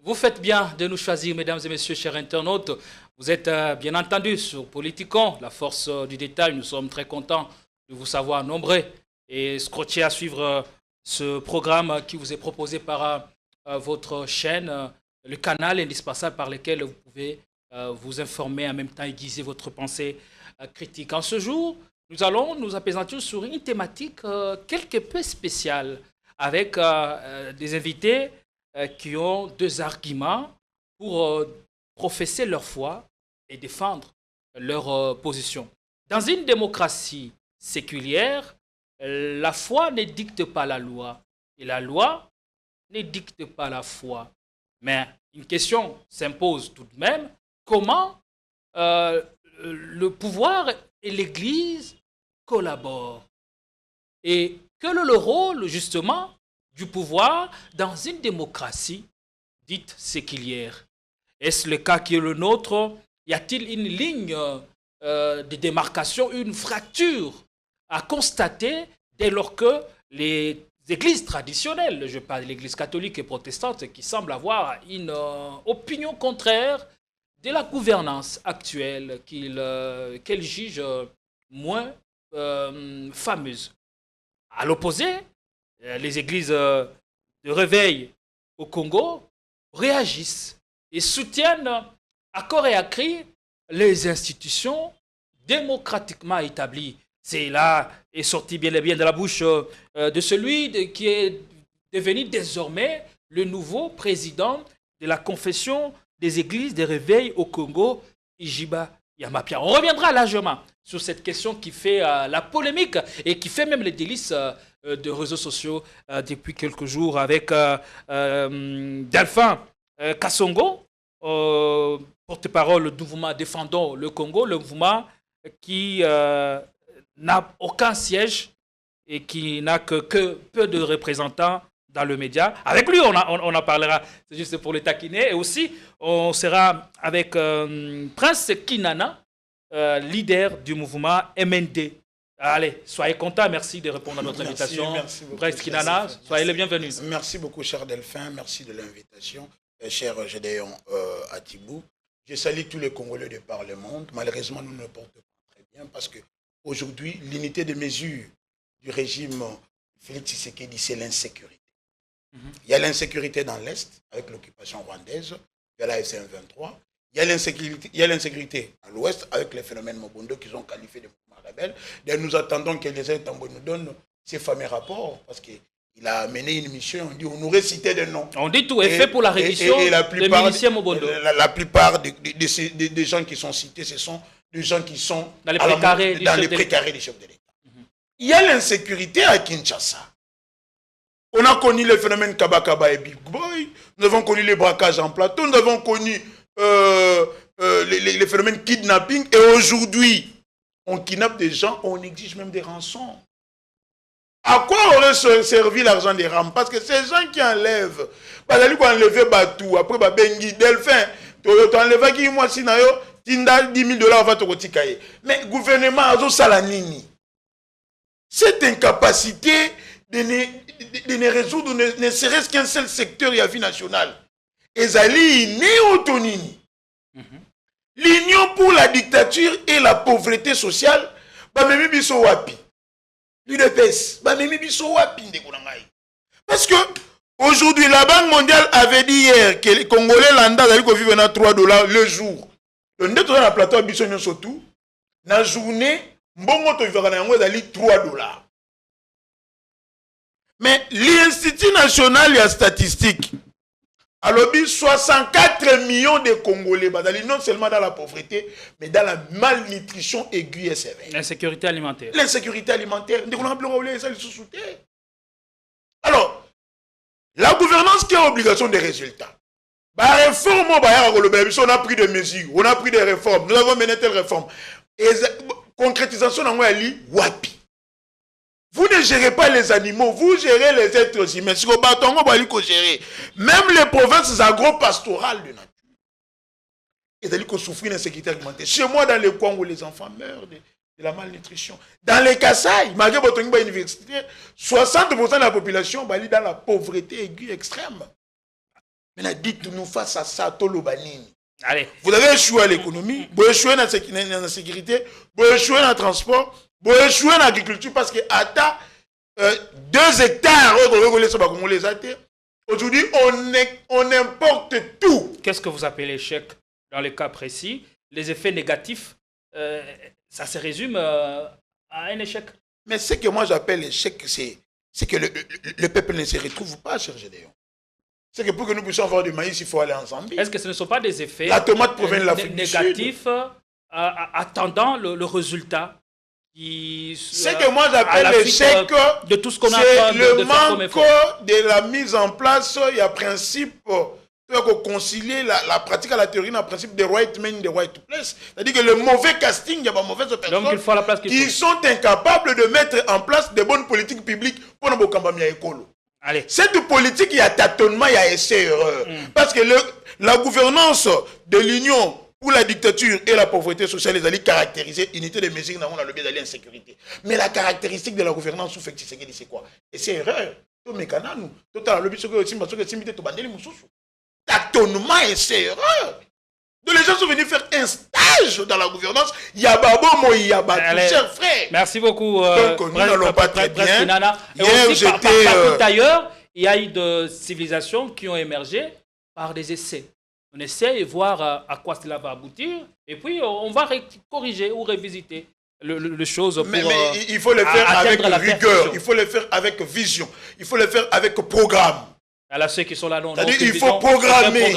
Vous faites bien de nous choisir, mesdames et messieurs, chers internautes. Vous êtes bien entendu sur Politicon, la force du détail. Nous sommes très contents de vous savoir nombreux et scotchés à suivre ce programme qui vous est proposé par votre chaîne, le canal indispensable par lequel vous pouvez vous informer, en même temps aiguiser votre pensée critique. En ce jour, nous allons nous apaisantir sur une thématique quelque peu spéciale avec des invités qui ont deux arguments pour professer leur foi et défendre leur position. Dans une démocratie séculière, la foi ne dicte pas la loi et la loi ne dicte pas la foi. Mais une question s'impose tout de même, comment le pouvoir et l'Église collaborent? Et quel est le rôle justement du pouvoir dans une démocratie dite séculière? Est-ce le cas qui est le nôtre? Y a-t-il une ligne de démarcation, une fracture à constater dès lors que les églises traditionnelles, je parle de l'église catholique et protestante, qui semblent avoir une opinion contraire de la gouvernance actuelle qu'elles jugent moins fameuse? À l'opposé, les églises de réveil au Congo réagissent et soutiennent à corps et à cri les institutions démocratiquement établies. C'est là est sorti bien et bien de la bouche de celui qui est devenu désormais le nouveau président de la confession des églises de réveil au Congo, Ijiba Yamapia. On reviendra largement sur cette question qui fait la polémique et qui fait même les délices de réseaux sociaux depuis quelques jours avec Delphin Kassongo, porte-parole du mouvement Défendons le Congo, le mouvement qui n'a aucun siège et qui n'a que peu de représentants dans le média. Avec lui, on en parlera, c'est juste pour le taquiner. Et aussi, on sera avec Prince Kinana, leader du mouvement MND. Allez, soyez contents, merci de répondre à notre invitation. Merci beaucoup. Prince Kinana, soyez les bienvenus. Merci beaucoup, cher Delphin, merci de l'invitation. Cher Gédéon Atibou, je salue tous les Congolais de par le monde. Malheureusement, nous ne portons pas très bien parce qu'aujourd'hui, l'unité de mesure du régime Félix Tshisekedi, c'est l'insécurité. Il y a l'insécurité dans l'Est, avec l'occupation rwandaise, il y a la SM23. Il y a l'insécurité à l'Ouest, avec les phénomènes Mobondo qu'ils ont qualifiés de mouvements rebelles. Et nous attendons que les États-Unis nous donnent ces fameux rapports, parce qu'il a mené une mission, on nous récitait des noms. On dit tout est fait pour la rémission des miliciens Mobondo. La plupart des gens qui sont cités, ce sont des gens qui sont dans les précarés des chefs de l'État. Il y a l'insécurité à Kinshasa. On a connu le phénomène Kabakaba et Big Boy, nous avons connu les braquages en plateau, nous avons connu les phénomènes kidnapping, et aujourd'hui, on kidnappe des gens, on exige même des rançons. À quoi aurait servi l'argent des rançons? Parce que ces gens qui enlèvent, ils ont enlevé Batou, après Bengi, Delphin, tu as enlevé qui moi si na yo, tinda 10 000 $, va te retirer. Mais le gouvernement a salanini. Cette incapacité de ne résoudre ne serait-ce qu'un seul secteur et à vie nationale. Ezali néotonini. L'Union pour la dictature et la pauvreté sociale, bamemi biso wapi. L'UDPS, bamemi biso wapi ndekunangai. Parce que aujourd'hui la Banque mondiale avait dit hier que les Congolais lambda allaient vivre à 3 $ le jour. Le net dans la plateau biso surtout, na journée mbongo to vivra na yango ezali 3 $. Mais l'Institut national de statistique, alors 64 millions de Congolais, non seulement dans la pauvreté, mais dans la malnutrition aiguë et sévère. L'insécurité alimentaire. L'insécurité alimentaire. Alors, la gouvernance qui a obligation des résultats. Réforme, on a pris des mesures, on a pris des réformes, nous avons mené telle réforme. Et concrétisation, on a dit, wapi. Vous ne gérez pas les animaux, vous gérez les êtres humains. Si vous gérer même les provinces agro-pastorales de nature. Et d'aller souffrir d'insécurité alimentaire. Chez moi, dans les coins où les enfants meurent de la malnutrition. Dans les Kasaï, malgré votre université, 60% de la population est dans la pauvreté aiguë extrême. Maintenant, dites-nous face à ça, Tolobanini. Allez. Vous avez échoué à l'économie, vous échoué dans la sécurité, vous échoué dans le transport, vous échoué dans l'agriculture parce que à 2 hectares, aujourd'hui, on importe tout. Qu'est-ce que vous appelez l'échec dans le cas précis? Les effets négatifs, ça se résume à un échec. Mais ce que moi j'appelle l'échec, c'est que le peuple ne se retrouve pas, cher Gédéon. C'est que pour que nous puissions avoir du maïs, il faut aller ensemble. Est-ce que ce ne sont pas des effets la tomate provient de l'Afrique négatifs attendant le résultat qui... C'est que moi j'appelle l'échec, de tout ce qu'on a c'est le manque effort. de la mise en place, il y a principe... Il faut concilier la pratique à la théorie dans le principe de right man, de right place. C'est-à-dire que le mauvais casting, il y a pas mauvaise personne. Donc il faut la place qui sont incapables de mettre en place des bonnes politiques publiques pour nous cambier écolo. Allez. Cette politique, il y a tâtonnement, il y a essai-erreur. Parce que la gouvernance de l'Union pour la dictature et la pauvreté sociale, les alliés caractérisés, unité de mesures dans le biais d'aller insécurité. Mais la caractéristique de la gouvernance sous fait c'est quoi? Essai-erreur. Tout mécano, nous. Tout à l'heure, tâtonnement et c'est erreur. Donc les gens sont venus faire un stage dans la gouvernance. Il y a Babomo, il y a Batou, cher frère. Merci beaucoup. Donc nous n'allons pas très bien. Hier, j'étais... Partout ailleurs, il y a eu des civilisations qui ont émergé par des essais. On essaie de voir à quoi cela va aboutir. Et puis, on va corriger ou révisiter les choses pour... Mais il faut le faire avec rigueur. Il faut le faire avec vision. Il faut le faire avec programme. Alors ceux qui sont là, non. C'est-à-dire il faut programmer.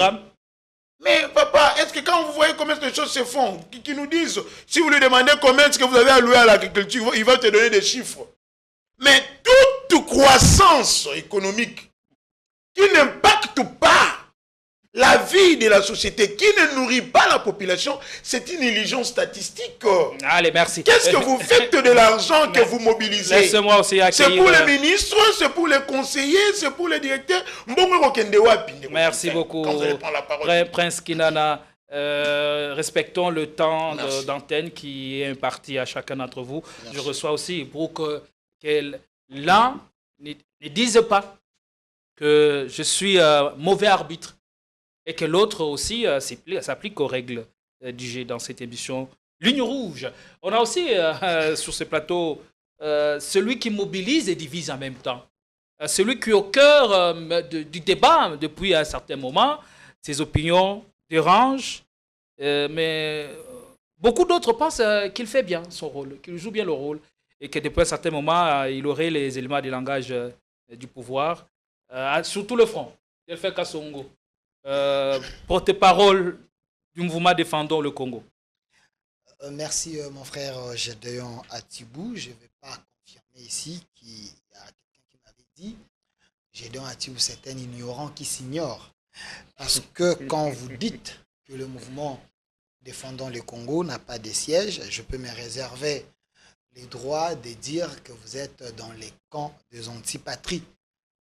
Mais papa, est-ce que quand vous voyez comment les choses se font, qui nous disent, si vous lui demandez combien est-ce que vous avez alloué à l'agriculture, il va te donner des chiffres. Mais toute croissance économique qui n'impacte pas la vie de la société, qui ne nourrit pas la population, c'est une illusion statistique. Allez, merci. Qu'est-ce que vous faites de l'argent que vous mobilisez? Laissez-moi aussi accueillir... C'est pour les ministres, c'est pour les conseillers, c'est pour les directeurs. Merci beaucoup, Prince Kinana. Respectons le temps d'antenne qui est imparti à chacun d'entre vous. Merci. Je reçois aussi pour que l'un ne dise pas que je suis mauvais arbitre. Et que l'autre aussi s'applique aux règles du jeu dans cette émission Ligne Rouge. On a aussi sur ce plateau celui qui mobilise et divise en même temps. Celui qui est au cœur du débat depuis un certain moment. Ses opinions dérangent, mais beaucoup d'autres pensent qu'il fait bien son rôle, qu'il joue bien le rôle et que depuis un certain moment, il aurait les éléments du langage du pouvoir sur tout le front. Il fait Kassongo. Porte-parole du mouvement Défendons le Congo. Merci mon frère Gédéon Atibou. Je ne vais pas confirmer ici qu'il y a quelqu'un qui m'avait dit Gédéon Atibou, c'est un ignorant qui s'ignore. Parce que quand vous dites que le mouvement Défendons le Congo n'a pas de siège, je peux me réserver les droits de dire que vous êtes dans les camps des antipatries.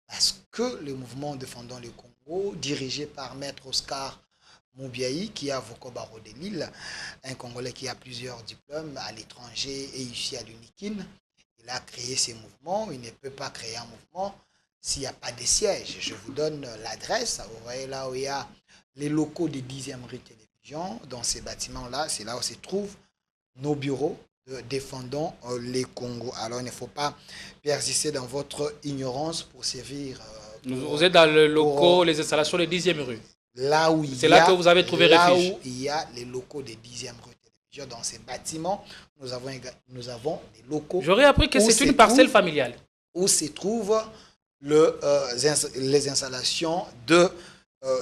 Parce que le mouvement Défendons le Congo, dirigé par Maître Oscar Moubiaï, qui est avocat barreau de Lille, un Congolais qui a plusieurs diplômes à l'étranger et ici à l'UNIKIN, il a créé ces mouvements. Il ne peut pas créer un mouvement s'il n'y a pas de siège. Je vous donne l'adresse. Vous voyez là où il y a les locaux de 10e rue Télévision. Dans ces bâtiments-là, c'est là où se trouvent nos bureaux. Défendons les Congos. Alors, il ne faut pas persister dans votre ignorance pour servir. Vous êtes dans le locaux, les installations de 10e rue. Là où c'est là que vous avez trouvé refuge. Là où il y a les locaux de 10e rue Télévision. Dans ces bâtiments, nous avons des locaux. J'aurais appris que c'est une parcelle familiale. Où se trouvent les installations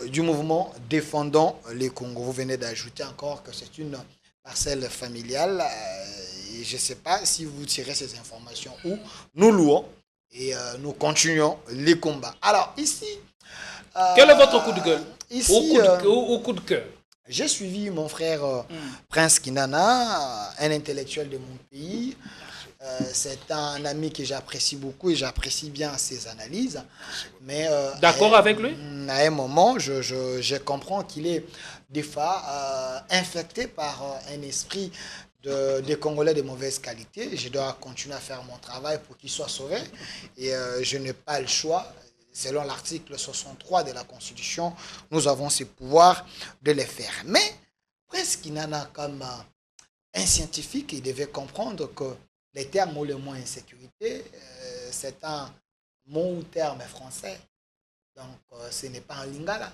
du mouvement Défendons les Congo. Vous venez d'ajouter encore que c'est une parcelle familiale. Et je ne sais pas si vous tirez ces informations où nous louons et nous continuons les combats. Alors ici... quel est votre coup de gueule ici, ou coup de cœur? J'ai suivi mon frère Prince Kinana, un intellectuel de mon pays. C'est un ami que j'apprécie beaucoup et j'apprécie bien ses analyses. Mais d'accord avec lui? À un moment, je comprends qu'il est des fois infecté par un esprit des Congolais de mauvaise qualité. Je dois continuer à faire mon travail pour qu'il soit sauvé. Et je n'ai pas le choix. selon l'article 63 de la Constitution, nous avons ce pouvoir de les faire. Mais Prince Kinana, comme un scientifique, il devait comprendre que les termes ou le mot insécurité, c'est un mot ou terme français. Donc, ce n'est pas en lingala.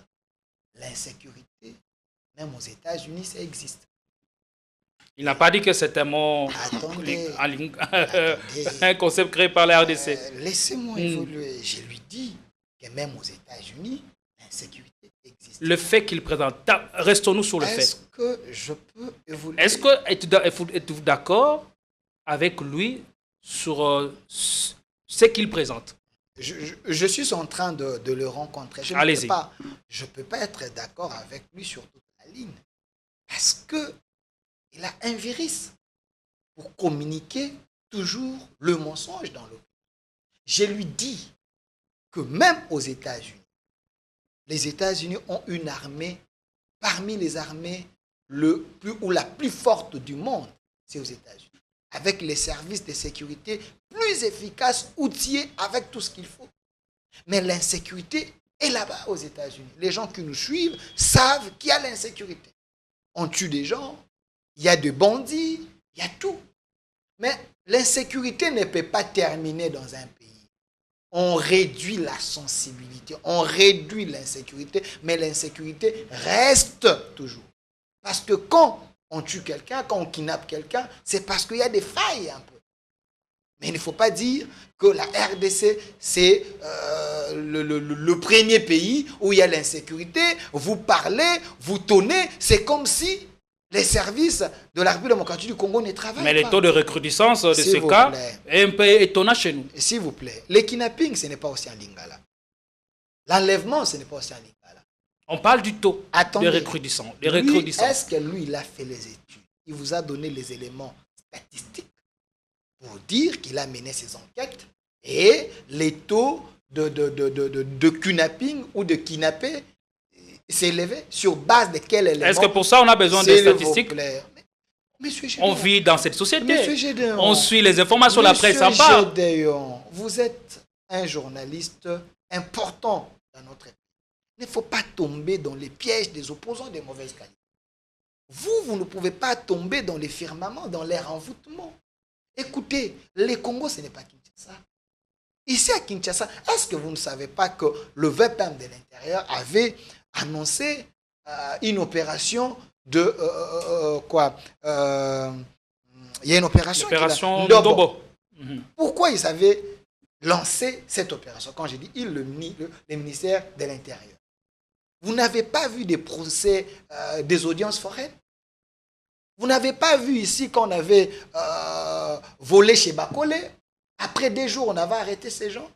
L'insécurité, même aux États-Unis, ça existe. Il n'a pas dit que c'est un mot, un concept créé par la RDC. Laissez-moi évoluer. Je lui dis que même aux États-Unis, l'insécurité existe. Le fait qu'il présente, restons-nous sur le fait. Est-ce que je peux évoluer? Est-ce que êtes-vous d'accord avec lui sur ce qu'il présente? Je suis en train de le rencontrer. Je ne peux pas être d'accord avec lui sur toute la ligne. Parce qu'il a un virus pour communiquer toujours le mensonge dans l'opinion. Je lui dis que même aux États-Unis, les États-Unis ont une armée, parmi les armées la plus forte du monde, c'est aux États-Unis. Avec les services de sécurité plus efficaces, outillés, avec tout ce qu'il faut. Mais l'insécurité est là-bas aux États-Unis. Les gens qui nous suivent savent qu'il y a l'insécurité. On tue des gens, il y a des bandits, il y a tout. Mais l'insécurité ne peut pas terminer dans un pays. On réduit la sensibilité, on réduit l'insécurité, mais l'insécurité reste toujours. Parce que quand on tue quelqu'un, quand on kidnappe quelqu'un, c'est parce qu'il y a des failles un peu. Mais il ne faut pas dire que la RDC, c'est le premier pays où il y a l'insécurité. Vous parlez, vous tonnez, c'est comme si les services de la République démocratique du Congo ne travaillent pas. Mais le taux de recrudescence de ce cas est un peu étonnant chez nous. S'il vous plaît, le kidnapping, ce n'est pas aussi en lingala. L'enlèvement, ce n'est pas aussi en lingala. On parle du taux de recrudescence. Est-ce que lui, il a fait les études? Il vous a donné les éléments statistiques pour dire qu'il a mené ses enquêtes et les taux de kidnapping ou de kidnappé s'est élevé sur base de quel élément? Est-ce que pour ça, on a besoin de statistiques? On vit dans cette société. Gédéon, on suit les informations, la presse en parle. Gédéon, vous êtes un journaliste important dans notre pays. Il ne faut pas tomber dans les pièges des opposants de mauvaise qualité. Vous ne pouvez pas tomber dans les firmaments, dans les renvoûtements. Écoutez, les Congo, ce n'est pas Kinshasa. Ici à Kinshasa, est-ce que vous ne savez pas que le VPM de l'Intérieur avait annoncé une opération de... il y a une opération... L'opération Ndobo. Pourquoi ils avaient lancé cette opération? Quand j'ai dit il, le ministère de l'Intérieur. Vous n'avez pas vu des procès, des audiences foraines? Vous n'avez pas vu ici qu'on avait volé chez Bakole? Après 2 jours, on avait arrêté ces gens.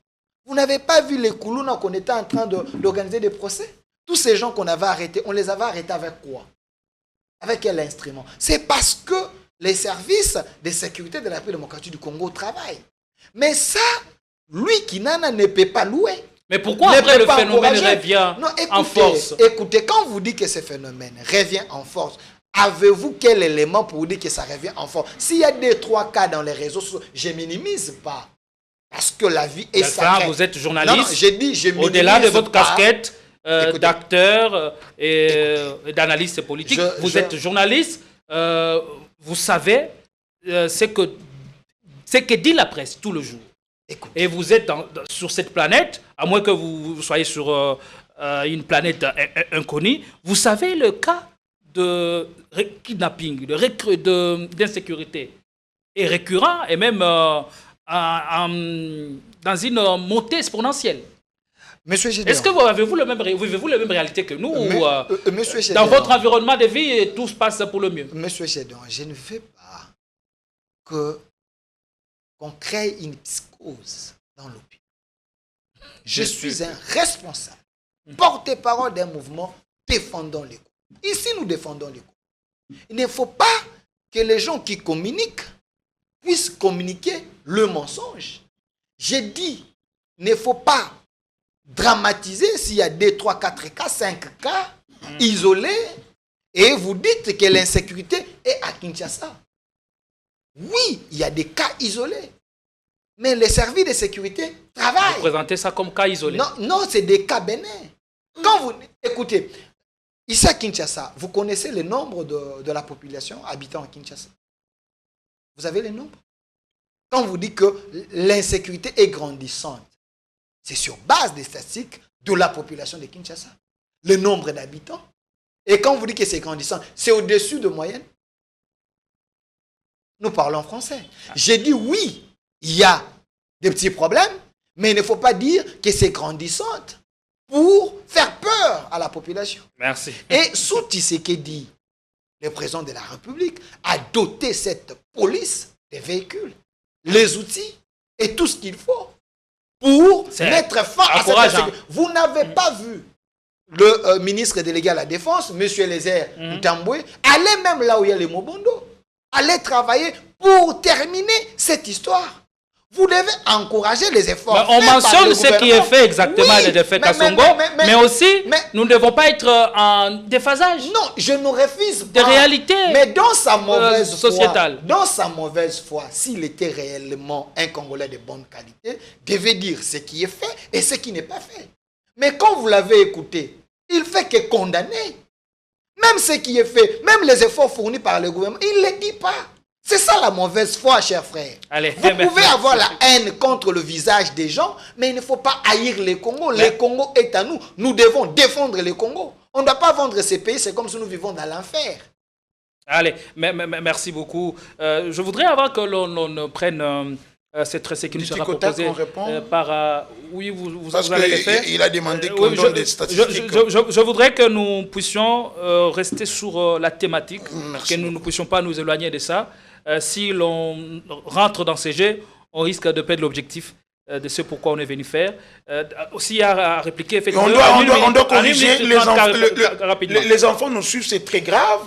Vous n'avez pas vu les Koulouna qu'on était en train d'organiser des procès? Tous ces gens qu'on avait arrêtés, on les avait arrêtés avec quoi? Avec quel instrument? C'est parce que les services de sécurité de la République démocratique du Congo travaillent. Mais ça, lui, Kinana, ne peut pas louer. Mais pourquoi après le phénomène revient en force? Écoutez, quand vous dites que ce phénomène revient en force, avez-vous quel élément pour vous dire que ça revient en force? S'il y a 2-3 cas dans les réseaux sociaux, je ne minimise pas. Parce que la vie est sacrée. Vous êtes journaliste. Non, j'ai dit, je minimise au-delà de votre pas. casquette d'acteur et d'analyste politique, vous êtes journaliste. Vous savez ce que dit la presse tout le jour. Écoutez. Et vous êtes sur cette planète, à moins que vous soyez sur une planète inconnue, vous savez le cas de kidnapping, d'insécurité est récurrent et même dans une montée exponentielle. Est-ce que vivez-vous la même réalité que nous dans votre environnement de vie, tout se passe pour le mieux? Monsieur Chédon, je ne veux pas qu'on crée une psychose dans l'opinion. Je suis un responsable, porte-parole d'un mouvement défendant les coups. Ici, nous défendons les coups. Il ne faut pas que les gens qui communiquent puissent communiquer le mensonge. J'ai dit, il ne faut pas dramatiser s'il y a 2, 3, 4 cas, 5 cas isolés et vous dites que l'insécurité est à Kinshasa. Oui, il y a des cas isolés. Mais les services de sécurité travaillent. Vous présentez ça comme cas isolé. Non, non, c'est des cas bénins. Quand vous... Écoutez, ici à Kinshasa, vous connaissez le nombre de la population habitant à Kinshasa? Vous avez les nombres? Quand vous dites que l'insécurité est grandissante, c'est sur base des statistiques de la population de Kinshasa. Le nombre d'habitants. Et quand vous dites que c'est grandissant, c'est au-dessus de moyenne. Nous parlons français. J'ai dit oui, il y a des petits problèmes, mais il ne faut pas dire que c'est grandissante pour faire peur à la population. Merci. Et sous Tshisekedi, le président de la République a doté cette police des véhicules, les outils et tout ce qu'il faut pour mettre fin à cette insécurité. Vous n'avez pas vu le ministre délégué à la Défense, M. Eliezer Ntambwe, aller même là où il y a les Mobondo, aller travailler pour terminer cette histoire. Vous devez encourager les efforts. On mentionne ce qui est fait exactement à l'effet Kassongo, mais aussi, nous ne devons pas être en déphasage. Non, je ne refuse pas. De réalité. Mais dans sa mauvaise sociétale. Dans sa mauvaise foi, s'il était réellement un Congolais de bonne qualité, devait dire ce qui est fait et ce qui n'est pas fait. Mais quand vous l'avez écouté, il fait que condamner. Même ce qui est fait, même les efforts fournis par le gouvernement, il ne les dit pas. C'est ça la mauvaise foi, chers frères. Allez, vous pouvez avoir la haine contre le visage des gens, mais il ne faut pas haïr les Congos. Le Congo est à nous. Nous devons défendre le Congo. On ne doit pas vendre ces pays, c'est comme si nous vivons dans l'enfer. Allez, merci beaucoup. Je voudrais avant que l'on prenne cette tracée qui nous sera proposée par... oui, vous allez le faire. Il a demandé qu'on donne des statistiques. Je voudrais que nous puissions rester sur la thématique, que nous ne puissions pas nous éloigner de ça. Si l'on rentre dans ces jeux, on risque de perdre l'objectif de ce pourquoi on est venu faire. Aussi à répliquer, effectivement... On doit corriger les enfants nous suivent, c'est très grave.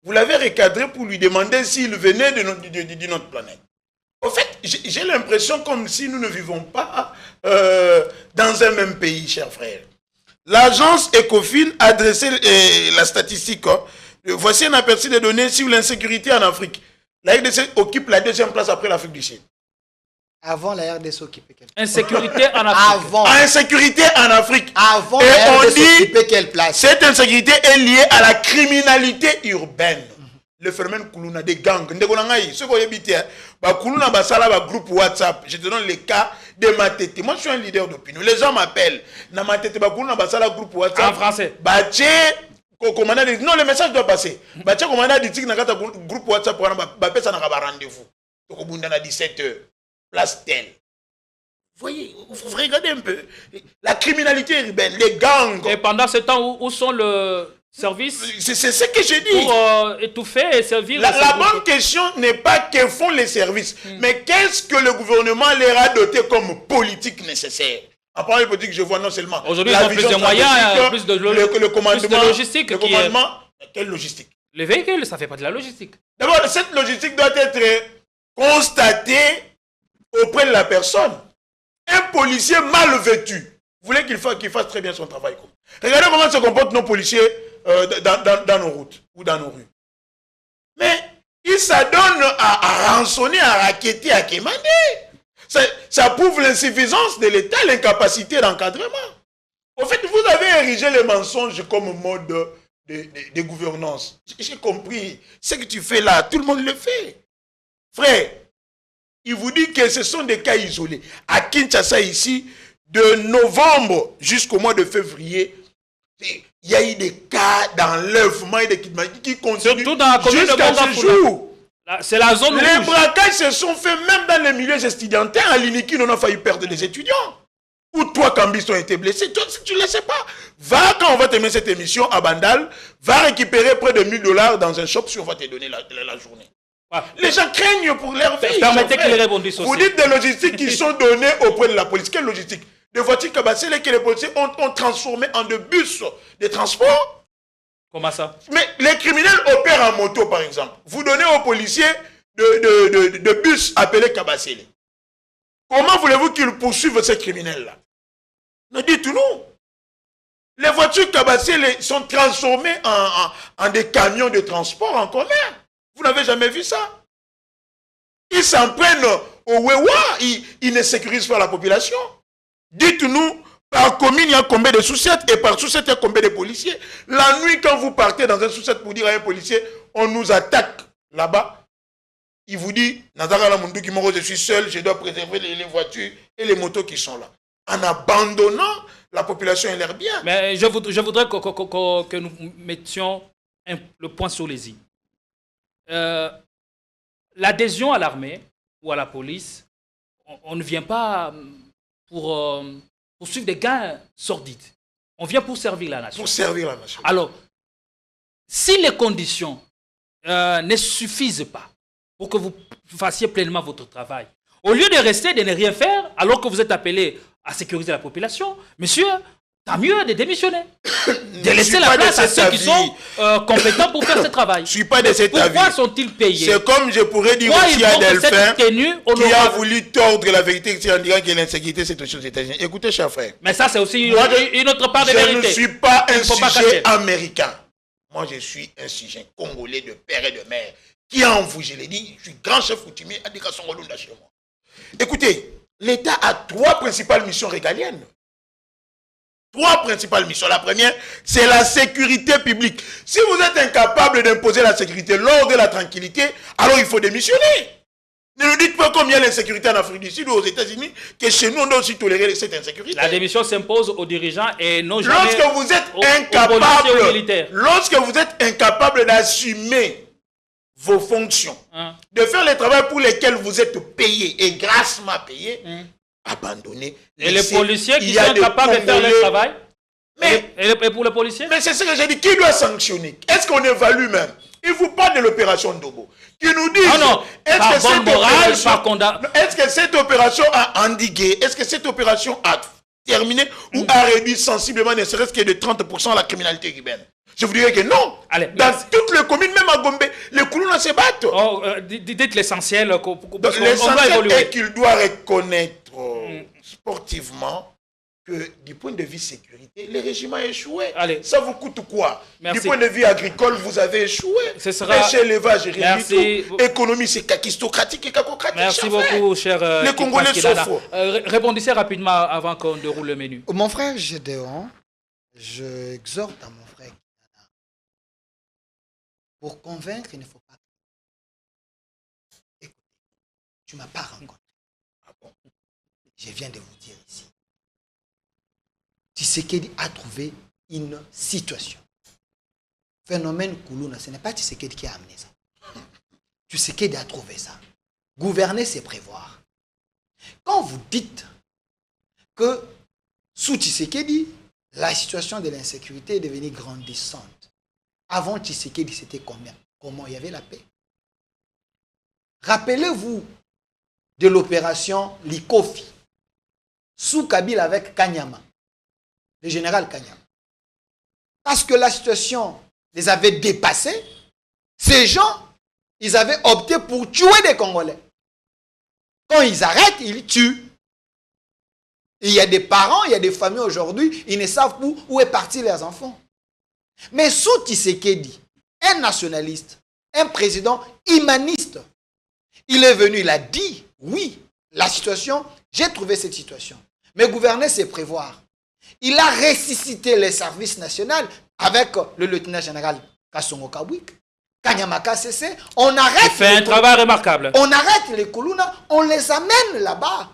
Vous l'avez recadré pour lui demander s'il venait de notre planète. En fait, j'ai l'impression comme si nous ne vivons pas dans un même pays, chers frères. L'agence Ecofin a dressé la statistique. Voici un aperçu des données sur l'insécurité en Afrique. La RDC occupe la 2e place après l'Afrique du Sud. Avant la RDC occupait quelle place? Insécurité en Afrique. Avant. Insécurité en Afrique. Avant la RDC occupait quelle place? Cette insécurité est liée à la criminalité urbaine. Le phénomène Koulouna, des gangs. Ce qu'on évite, Koulouna Basala, groupe WhatsApp. Je te donne les cas de Matete. Moi, je suis un leader d'opinion. Les gens m'appellent. Na Matete, Koulouna Basala, groupe WhatsApp. En français. Non, le message doit passer. Baché, commandant dit que groupe WhatsApp, Bapé, ça n'a pas rendez-vous. Donc, à 17h. Place telle. Voyez, vous regardez un peu. La criminalité urbaine, les gangs. Et pendant ce temps, où sont le service? C'est ce que je dis. Pour étouffer et servir. La bonne question n'est pas que font les services, mais qu'est-ce que le gouvernement leur a doté comme politique nécessaire? En parlant de politique, je vois non seulement aujourd'hui, ils ont plus de moyens, plus de logistique. Le commandement, quelle logistique? Les véhicules, ça ne fait pas de la logistique. D'abord, cette logistique doit être constatée auprès de la personne. Un policier mal vêtu, vous voulez qu'il fasse très bien son travail. Regardez comment se comportent nos policiers dans nos routes ou dans nos rues. Mais ils s'adonnent à rançonner, à raqueter, à quémander. Ça prouve l'insuffisance de l'État, l'incapacité d'encadrement. En fait, vous avez érigé les mensonges comme mode de gouvernance. J'ai compris. Ce que tu fais là, tout le monde le fait. Frère, il vous dit que ce sont des cas isolés. À Kinshasa, ici, de novembre jusqu'au mois de février, il y a eu des cas d'enlèvement et de kidnapping qui continuent jusqu'à ce jour. C'est la zone Les braquages se sont faits même dans les milieux estudiantins. À l'Iniki, on a failli perdre des étudiants. Ou toi, Kambis, ont été blessés. Toi, si tu ne le sais pas, va, quand on va te mettre cette émission à Bandal, va récupérer près de $1000 dans un shop si on va te donner la journée. Ah. Les gens craignent pour leur vie. Permettez qu'ils répondissent aussi. Vous dites des logistiques qui sont données auprès de la police. Quelle logistique? Des voitures cabassées que les policiers ont transformées en des bus de transport. Comment ça? Mais les criminels opèrent en moto, par exemple. Vous donnez aux policiers de bus appelés cabassés. Comment voulez-vous qu'ils poursuivent ces criminels-là? Ne dites-nous. Les voitures cabassées sont transformées en des camions de transport en commun. Vous n'avez jamais vu ça? Ils s'en prennent au Wewa, il ne sécurise pas la population. Dites-nous, par commune, il y a combien de sous-sets et par sous-set, il y a combien de policiers. La nuit, quand vous partez dans un sous-set pour dire à un policier, on nous attaque là-bas, il vous dit, je suis seul, je dois préserver les voitures et les motos qui sont là. En abandonnant la population et leurs biens. Mais je voudrais que nous mettions le point sur les i. L'adhésion à l'armée ou à la police, on ne vient pas pour suivre des gains sordides. On vient pour servir la nation. Pour servir la nation. Alors, si les conditions ne suffisent pas pour que vous fassiez pleinement votre travail, au lieu de rester, de ne rien faire, alors que vous êtes appelé à sécuriser la population, monsieur, tant mieux de démissionner. De laisser la place à ceux qui sont compétents pour faire ce travail. Je ne suis pas de cet avis. Pourquoi sont-ils payés? C'est comme je pourrais dire aussi à Delphin qui a voulu tordre la vérité en disant que l'insécurité c'est aux États-Unis. Écoutez, cher frère. Mais ça, c'est aussi une autre part de vérité. Je ne suis pas un sujet américain. Moi, je suis un sujet congolais de père et de mère. Qui en vous, je l'ai dit, je suis grand chef coutumier à Dika Songolunda chez moi. Écoutez, l'État a 3 principales missions régaliennes. 3 principales missions. La première, c'est la sécurité publique. Si vous êtes incapable d'imposer la sécurité lors de la tranquillité, alors il faut démissionner. Ne nous dites pas combien l'insécurité en Afrique du Sud ou aux États-Unis, que chez nous, on doit aussi tolérer cette insécurité. La démission s'impose aux dirigeants et non jamais lorsque vous êtes incapable d'assumer vos fonctions, de faire les travaux pour lesquels vous êtes payé et grassement payé, abandonnez. Et les policiers qui sont capables de faire le travail? Et pour les policiers? Mais c'est ce que j'ai dit. Qui doit sanctionner? Est-ce qu'on évalue même? Il vous parle de l'opération Ndobo. Qui nous dit, est-ce que cette opération a endigué? Est-ce que cette opération a terminé ou a réduit sensiblement, ne serait-ce que de 30% la criminalité urbaine? Je vous dirais que non. Allez, dans toutes les communes, même à Gombe, les Koulouna se battent. Dites l'essentiel. L'essentiel est qu'il doit reconnaître sportivement que du point de vue sécurité, le régime a échoué. Allez. Ça vous coûte quoi? Merci. Du point de vue agricole, vous avez échoué. Pêche, élevage, rien du tout. Économie, c'est kakistocratique et kakocratique. Merci beaucoup, cher. Les Congolais souffrent. Répondissez rapidement avant qu'on déroule le menu. Mon frère Gédéon, je exhorte à mon frère Kinana. Pour convaincre, il ne faut pas. Écoute, tu ne m'as pas rencontré. Ah bon? Je viens de vous dire ici. Tshisekedi a trouvé une situation. Phénomène Koulouna, ce n'est pas Tshisekedi qui a amené ça. Tshisekedi a trouvé ça. Gouverner, c'est prévoir. Quand vous dites que sous Tshisekedi, la situation de l'insécurité est devenue grandissante. Avant Tshisekedi, c'était combien? Comment il y avait la paix? Rappelez-vous de l'opération Likofi, sous Kabila avec Kanyama. Le général Kanyama. Parce que la situation les avait dépassés, ces gens, ils avaient opté pour tuer des Congolais. Quand ils arrêtent, ils tuent. Et il y a des parents, il y a des familles aujourd'hui, ils ne savent où est parti leurs enfants. Mais sous Tshisekedi, un nationaliste, un président humaniste, il est venu, il a dit, oui, la situation, j'ai trouvé cette situation. Mais gouverner, c'est prévoir. Il a ressuscité les services nationaux avec le lieutenant général Kassongo Kabwik, Kanyama KCC. On arrête. Il fait un travail remarquable. On arrête les Koulouna, on les amène là-bas.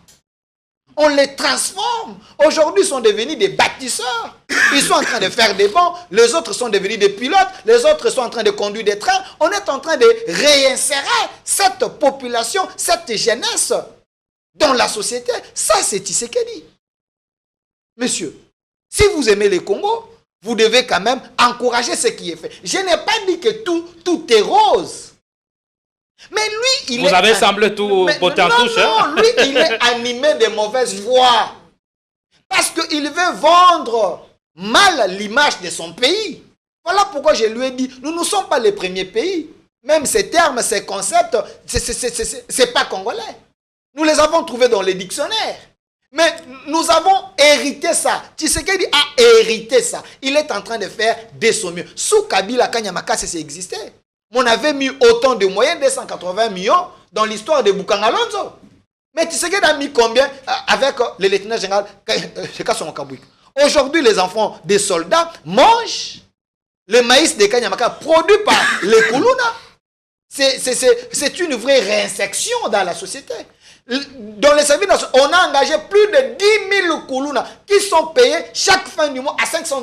On les transforme. Aujourd'hui, ils sont devenus des bâtisseurs. Ils sont en train de faire des bancs. Les autres sont devenus des pilotes. Les autres sont en train de conduire des trains. On est en train de réinsérer cette population, cette jeunesse dans la société. Ça, c'est Tshisekedi. Monsieur, si vous aimez les Congo, vous devez quand même encourager ce qui est fait. Je n'ai pas dit que tout est rose. Mais lui, vous avez semblé tout botter en touche. Non, lui, il est animé de mauvaise foi. Parce qu'il veut vendre mal l'image de son pays. Voilà pourquoi je lui ai dit, nous ne sommes pas les premiers pays. Même ces termes, ces concepts, c'est pas congolais. Nous les avons trouvés dans les dictionnaires. Mais nous avons hérité ça. Tshisekedi a hérité ça. Il est en train de faire de son mieux. Sous Kabila, Kanyama, c'est existait. On avait mis autant de moyens, 280 millions, dans l'histoire de Boukangalonzo. Mais Tshisekedi a mis combien avec le lieutenant général Kasongo Kabwika? Aujourd'hui, les enfants des soldats mangent le maïs de Kanyamaka produit par les Kuluna. C'est une vraie réinsertion dans la société. Dans les services nationaux, on a engagé plus de 10 000 Kuluna qui sont payés chaque fin du mois à $500.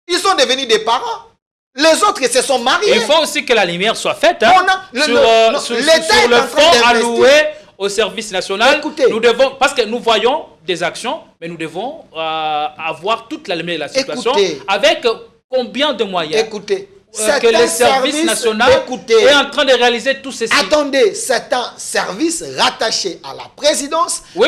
Ils sont devenus des parents. Les autres se sont mariés. Il faut aussi que la lumière soit faite hein, sur le fonds alloué au service national. Écoutez, nous devons, parce que nous voyons des actions, mais nous devons avoir toute la lumière de la situation. Écoutez, avec combien de moyens que le service national est en train de réaliser tout ceci. Attendez, c'est un service rattaché à la présidence. Oui,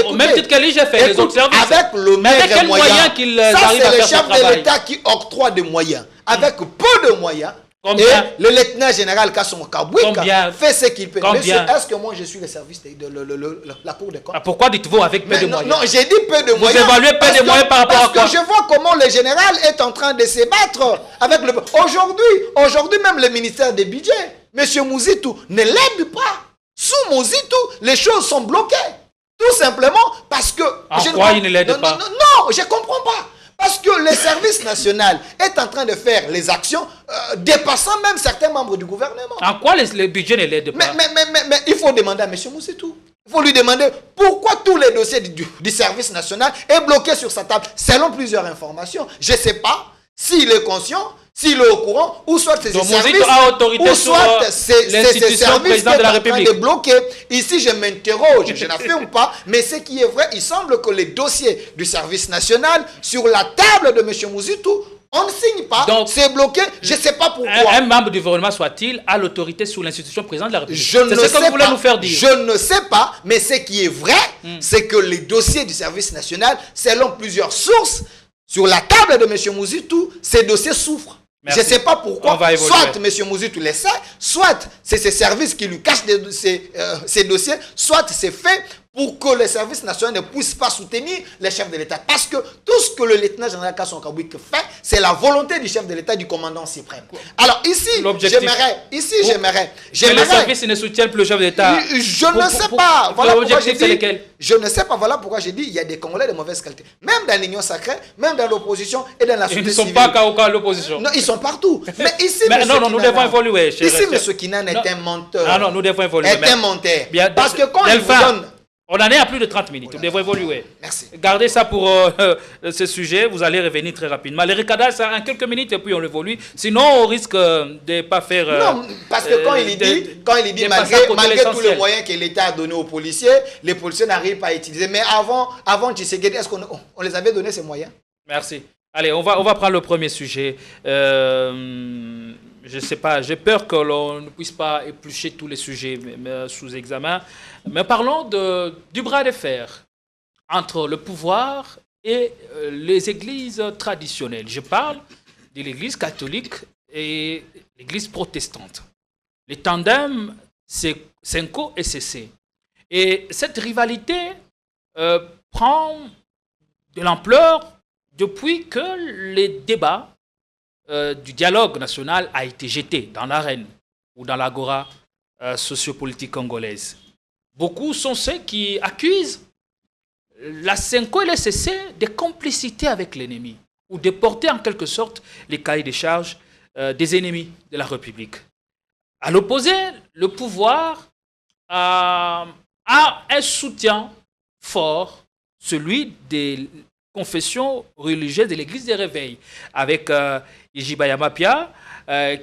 au même titre que j'ai fait les autres services. Avec le meilleur moyen qu'ils arrivent à faire ce travail. C'est le chef de l'État qui octroie des moyens. Avec peu de moyens. Combien? Et le lieutenant général Kasongo Kabwika fait ce qu'il peut. Monsieur, est-ce que moi je suis le service de la Cour des comptes? Pourquoi dites-vous avec peu de moyens? Non, j'ai dit peu de moyens. Vous évaluez peu de moyens par rapport à quoi? Parce que je vois comment le général est en train de se battre avec le... Aujourd'hui même le ministère des budgets, monsieur Mouzitou ne l'aide pas. Sous Mouzitou, les choses sont bloquées. Tout simplement parce que... Pourquoi il ne l'aide pas? Non, je ne comprends pas. Parce que le service national est en train de faire les actions dépassant même certains membres du gouvernement. En quoi le budget ne l'aide pas? Mais il faut demander à M. Mouzitou. Il faut lui demander pourquoi tous les dossiers du service national est bloqué sur sa table. Selon plusieurs informations, je ne sais pas s'il est conscient, s'il est au courant, ou soit c'est ses services, ou soit c'est services qui est en train de bloquer. Ici, je m'interroge, je n'affirme pas, mais ce qui est vrai, il semble que les dossiers du service national sur la table de M. Mouzitou, on ne signe pas, c'est bloqué, je ne sais pas pourquoi. Un membre du gouvernement soit-il à l'autorité sous l'institution présidente de la République? C'est ce que vous voulez nous faire dire. Je ne sais pas, mais ce qui est vrai, c'est que les dossiers du service national, selon plusieurs sources, sur la table de M. Mouzitou, ces dossiers souffrent. Merci. Je ne sais pas pourquoi, soit M. Mouzitou le sait, soit c'est ses services qui lui cachent ces dossiers, soit c'est fait pour que le service national ne puisse pas soutenir les chefs de l'État. Parce que tout ce que le lieutenant général Kasongo Kabwika fait, c'est la volonté du chef de l'État, du commandant suprême. Alors ici, j'aimerais... Que le service ne soutient plus le chef de l'État. Je ne sais pas. Voilà pourquoi j'ai dit... Je ne sais pas, voilà pourquoi j'ai dit il y a des Congolais de mauvaise qualité. Même dans l'Union sacrée, même dans l'opposition et dans la société civile. Ils ne sont pas qu'à l'opposition. Non, ils sont partout. Mais ici, nous devons évoluer. Ici, M. Kinan est un menteur. Non, nous devons évoluer. Est un menteur. Parce que quand il vous donne... On en est à plus de 30 minutes, nous devons évoluer. Merci. Gardez ça pour ce sujet, vous allez revenir très rapidement. Les recadasses, en quelques minutes, et puis on évolue. Sinon, on risque de ne pas faire... non, parce que quand il dit malgré tous les moyens que l'État a donnés aux policiers, les policiers n'arrivent pas à utiliser. Mais avant Tshisekedi, est-ce qu'on les avait donné ces moyens? Merci. Allez, on va prendre le premier sujet. Je ne sais pas, j'ai peur que l'on ne puisse pas éplucher tous les sujets sous examen. Mais parlons du bras de fer entre le pouvoir et les églises traditionnelles. Je parle de l'église catholique et l'église protestante. Les tandems, c'est Senko et CC. Et cette rivalité prend de l'ampleur depuis que les débats du dialogue national a été jeté dans l'arène ou dans l'agora sociopolitique congolaise. Beaucoup sont ceux qui accusent la Senko et le CC de complicité avec l'ennemi ou de porter en quelque sorte les cahiers des charges des ennemis de la République. À l'opposé, le pouvoir a un soutien fort, celui des confessions religieuses de l'église des réveils, avec Ijiba Yamapia,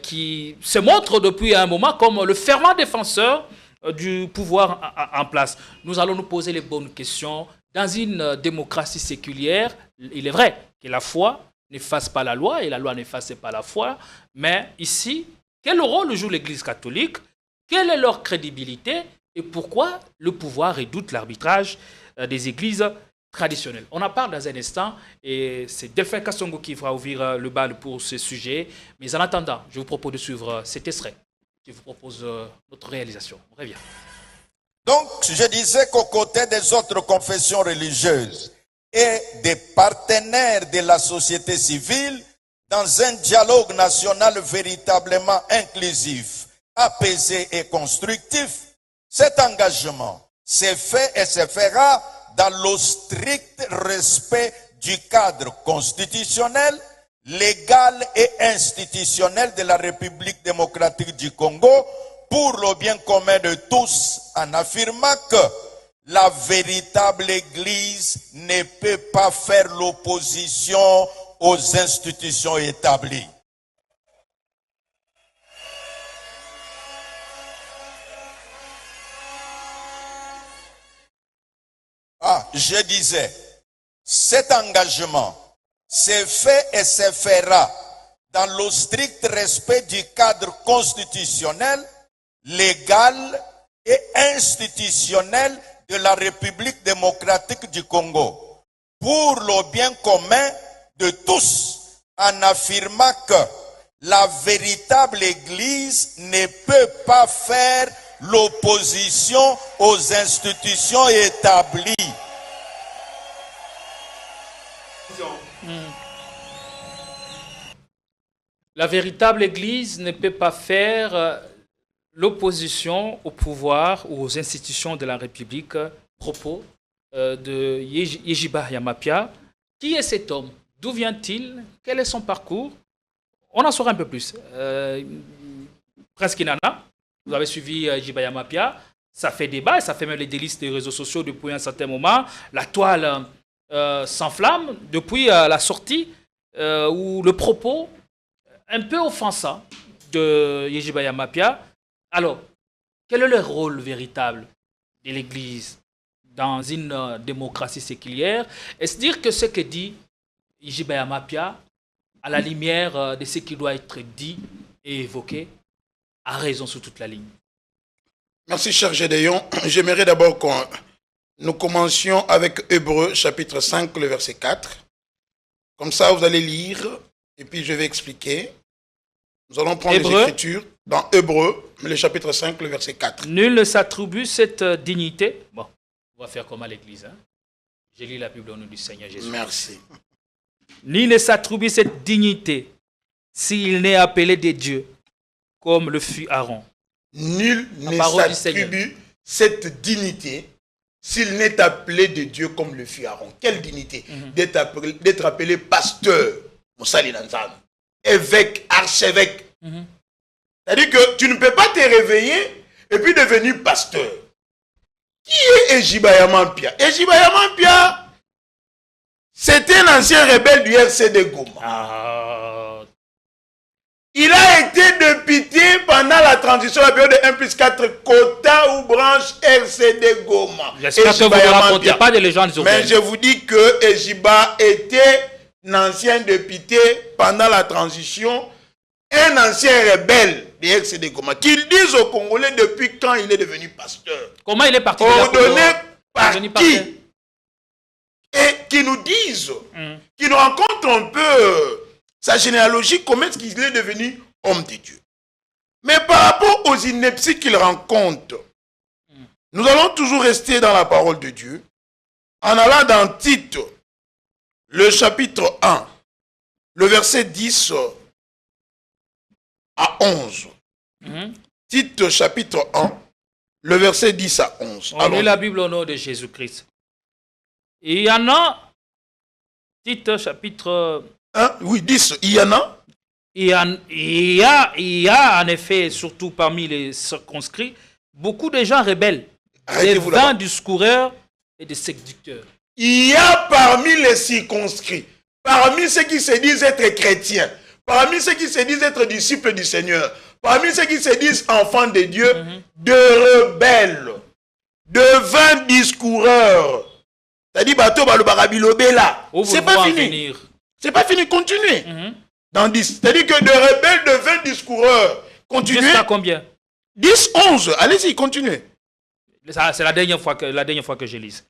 qui se montre depuis un moment comme le fervent défenseur du pouvoir en place. Nous allons nous poser les bonnes questions. Dans une démocratie séculière, il est vrai que la foi n'efface pas la loi et la loi n'efface pas la foi, mais ici, quel rôle joue l'Église catholique? Quelle est leur crédibilité? Et pourquoi le pouvoir redoute l'arbitrage des églises traditionnelles? On en parle dans un instant et c'est Delphin Kasongo qui va ouvrir le bal pour ce sujet. Mais en attendant, je vous propose de suivre cet extrait. Je vous propose notre réalisation. On revient. Donc, je disais qu'aux côtés des autres confessions religieuses et des partenaires de la société civile, dans un dialogue national véritablement inclusif, apaisé et constructif, cet engagement s'est fait et se fera dans le strict respect du cadre constitutionnel, légal et institutionnel de la République démocratique du Congo pour le bien commun de tous, en affirmant que la véritable Église ne peut pas faire l'opposition aux institutions établies. Je disais, cet engagement s'est fait et se fera dans le strict respect du cadre constitutionnel, légal et institutionnel de la République démocratique du Congo, pour le bien commun de tous, en affirmant que la véritable Église ne peut pas faire l'opposition aux institutions établies. La véritable Église ne peut pas faire l'opposition au pouvoir ou aux institutions de la République. Propos de Yejiba Yamapia. Qui est cet homme? D'où vient-il? Quel est son parcours? On en saura un peu plus. Prince Kinana, vous avez suivi Yejiba Yamapia. Ça fait débat, ça fait même les délices des réseaux sociaux depuis un certain moment. La toile s'enflamme depuis la sortie ou le propos un peu offensant de Yejiba Yamapia. Alors, quel est le rôle véritable de l'Église dans une démocratie séculière? Est-ce dire que ce que dit Yejiba Yamapia, à la lumière de ce qui doit être dit et évoqué, a raison sur toute la ligne? Merci, cher Gédéon. J'aimerais d'abord que nous commencions avec Hébreux, chapitre 5, le verset 4. Comme ça, vous allez lire, et puis je vais expliquer. Nous allons prendre les Écritures dans Hébreux, le chapitre 5, le verset 4. Nul ne s'attribue cette dignité. Bon, on va faire comme à l'Église. Hein? J'ai lu la Bible au nom du Seigneur Jésus. Merci. Nul ne s'attribue cette dignité s'il n'est appelé de Dieu, comme le fut Aaron. Nul ne s'attribue cette dignité s'il n'est appelé de Dieu comme le fut Aaron. Quelle dignité? D'être appelé pasteur, évêque, archevêque. C'est-à-dire que tu ne peux pas te réveiller et puis devenir pasteur. Qui est Yejiba Yamapia? Yejiba Yamapia, c'était un ancien rebelle du RCD Goma. Il a été député pendant la transition, la période de 1+4 quota ou branche RCD Goma. J'espère que vous ne racontez pas de légendes urbaines. Mais je vous dis que Yejiba était un ancien député pendant la transition, un ancien rebelle du RCD Goma. Qu'ils disent aux Congolais depuis quand il est devenu pasteur. Comment il est parti ordonné par qui? Et qui nous disent, qui nous rencontrent un peu sa généalogie, comment est-ce qu'il est devenu homme de Dieu. Mais par rapport aux inepties qu'il rencontre, nous allons toujours rester dans la parole de Dieu, en allant dans Tite, le chapitre 1, le verset 10 à 11. Tite, chapitre 1, le verset 10 à 11. On lit la Bible au nom de Jésus-Christ. Il y en a, Tite, chapitre 1, oui, 10, il y en a. Il y a en effet, surtout parmi les circonscrits, beaucoup de gens rebelles, des vains discoureurs et des séducteurs. Il y a parmi les circonscrits, parmi ceux qui se disent être chrétiens, parmi ceux qui se disent être disciples du Seigneur, parmi ceux qui se disent enfants de Dieu, de rebelles, de vains discoureurs. C'est-à-dire, c'est pas fini. C'est pas fini, continuez. Dans 10. C'est-à-dire que de rebelles, de vains discoureurs. Continuez. Jusqu'à combien? 10, 11. Allez-y, continuez. C'est la dernière fois que je lis.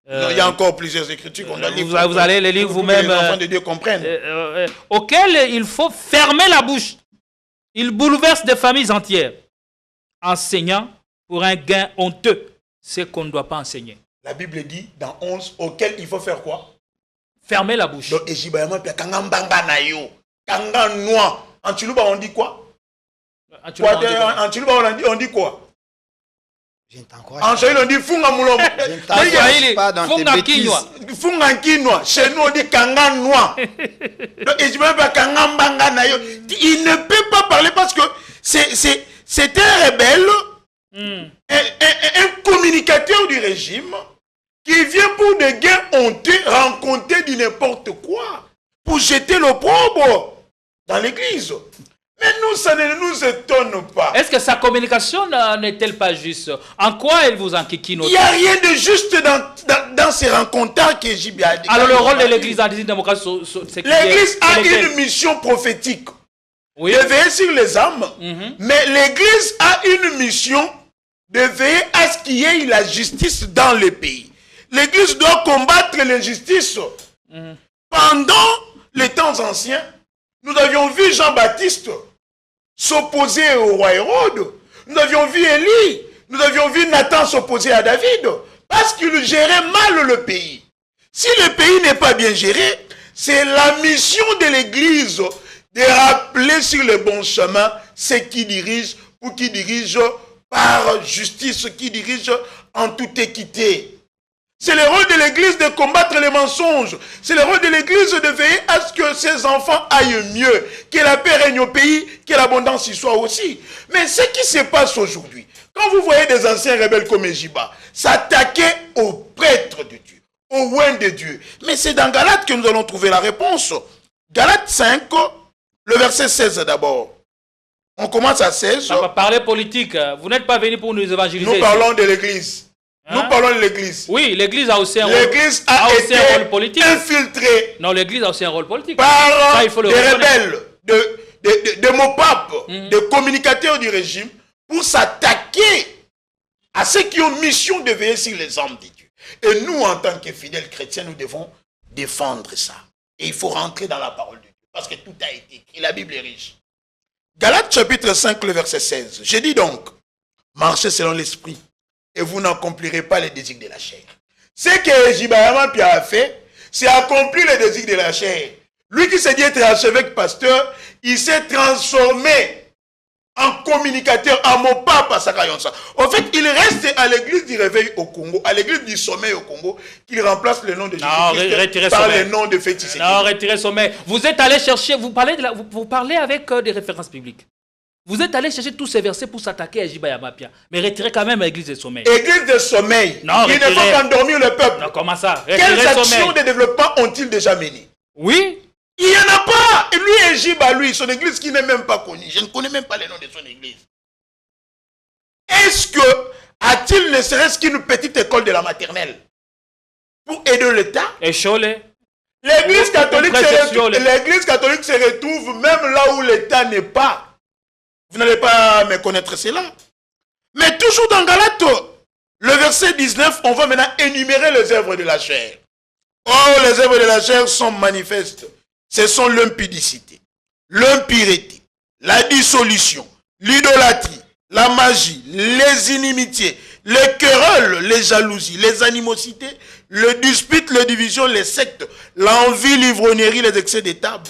Non, il y a encore plusieurs écritures qu'on doit lire. Vous allez les lire vous-même. Les enfants de Dieu comprennent. Auxquels il faut fermer la bouche. Il bouleverse des familles entières. Enseignant pour un gain honteux ce qu'on ne doit pas enseigner. La Bible dit dans 11, auquel il faut faire quoi? Fermer la bouche. Donc, en Chiluba, on dit quoi? En Chiluba, on dit quoi? Je ne t'encourage En Swahili, on dit Funga Mulomo. Je ne t'encourage pas dans tes bêtises. Funga Kinwa. Chez nous, on dit Kanga Noa. Donc, et je me dis Kanga Mbanga Nayo. Il ne peut pas parler parce que c'est un rebelle, un communicateur du régime qui vient pour des gains honteux, rencontrer du n'importe quoi, pour jeter l'opprobre dans l'église. Mais nous, ça ne nous étonne pas. Est-ce que sa communication n'est-elle pas juste? En quoi elle vous enquiquine? Il n'y a rien de juste dans ces rencontres que JB a dit. Alors le rôle de l'église en démocratie, c'est l'église a une mission prophétique. Oui. De veiller sur les âmes. Mais l'église a une mission de veiller à ce qu'il y ait la justice dans le pays. L'église doit combattre l'injustice. Pendant les temps anciens, nous avions vu Jean-Baptiste s'opposer au roi Hérode. Nous avions vu Élie. Nous avions vu Nathan s'opposer à David. Parce qu'il gérait mal le pays. Si le pays n'est pas bien géré, c'est la mission de l'église de rappeler sur le bon chemin ceux qui dirigent, ou qui dirigent par justice, qui dirigent en toute équité. C'est le rôle de l'église de combattre les mensonges. C'est le rôle de l'église de veiller à ce que ses enfants aillent mieux, que la paix règne au pays, que l'abondance y soit aussi. Mais ce qui se passe aujourd'hui, quand vous voyez des anciens rebelles comme Ejiba s'attaquer aux prêtres de Dieu, aux oints de Dieu, mais c'est dans Galates que nous allons trouver la réponse. Galates 5, le verset 16 d'abord. On commence à 16. On va parler politique. Vous n'êtes pas venu pour nous évangéliser. Nous parlons de l'église. Nous parlons de l'église. Oui, l'église a aussi un rôle. L'église a été un rôle politique. Infiltrée. Non, l'église a aussi un rôle politique. Par ça, il faut le des reconnaître. rebelles, de mopapes, de communicateurs du régime, pour s'attaquer à ceux qui ont mission de veiller sur les âmes de Dieu. Et nous, en tant que fidèles chrétiens, nous devons défendre ça. Et il faut rentrer dans la parole de Dieu. Parce que tout a été écrit. La Bible est riche. Galates chapitre 5, le verset 16. Je dis donc, marchez selon l'esprit, et vous n'accomplirez pas les désirs de la chair. Ce que Jibayama a fait, c'est accomplir les désirs de la chair. Lui qui s'est dit être archevêque pasteur, il s'est transformé en communicateur, en mon papa Sakayonsa. En fait, il reste à l'église du réveil au Congo, à l'église du sommeil au Congo, qu'il remplace le nom de Jésus-Christ par le nom de Fétis. Non, retirez sommeil. Vous êtes allé chercher, vous parlez avec des références bibliques. Vous êtes allé chercher tous ces versets pour s'attaquer à Jibayama Pia. Mais retirez quand même l'église de sommeil. Église de sommeil. Non, il ne faut qu'endormir le peuple. Non, comment ça? Quelles actions de développement ont-ils déjà menées? Oui. Il n'y en a pas. Lui et Jiba, lui, son église qui n'est même pas connue. Je ne connais même pas le nom de son église. Est-ce que a-t-il ne serait-ce qu'une petite école de la maternelle pour aider l'État? Et Cholet. L'église catholique se retrouve même là où l'État n'est pas. Vous n'allez pas me connaître cela. Mais toujours dans Galates, le verset 19, on va maintenant énumérer les œuvres de la chair. Oh, les œuvres de la chair sont manifestes. Ce sont l'impudicité, l'impureté, la dissolution, l'idolâtrie, la magie, les inimitiés, les querelles, les jalousies, les animosités, le dispute, les divisions, les sectes, l'envie, l'ivrognerie, les excès des tables.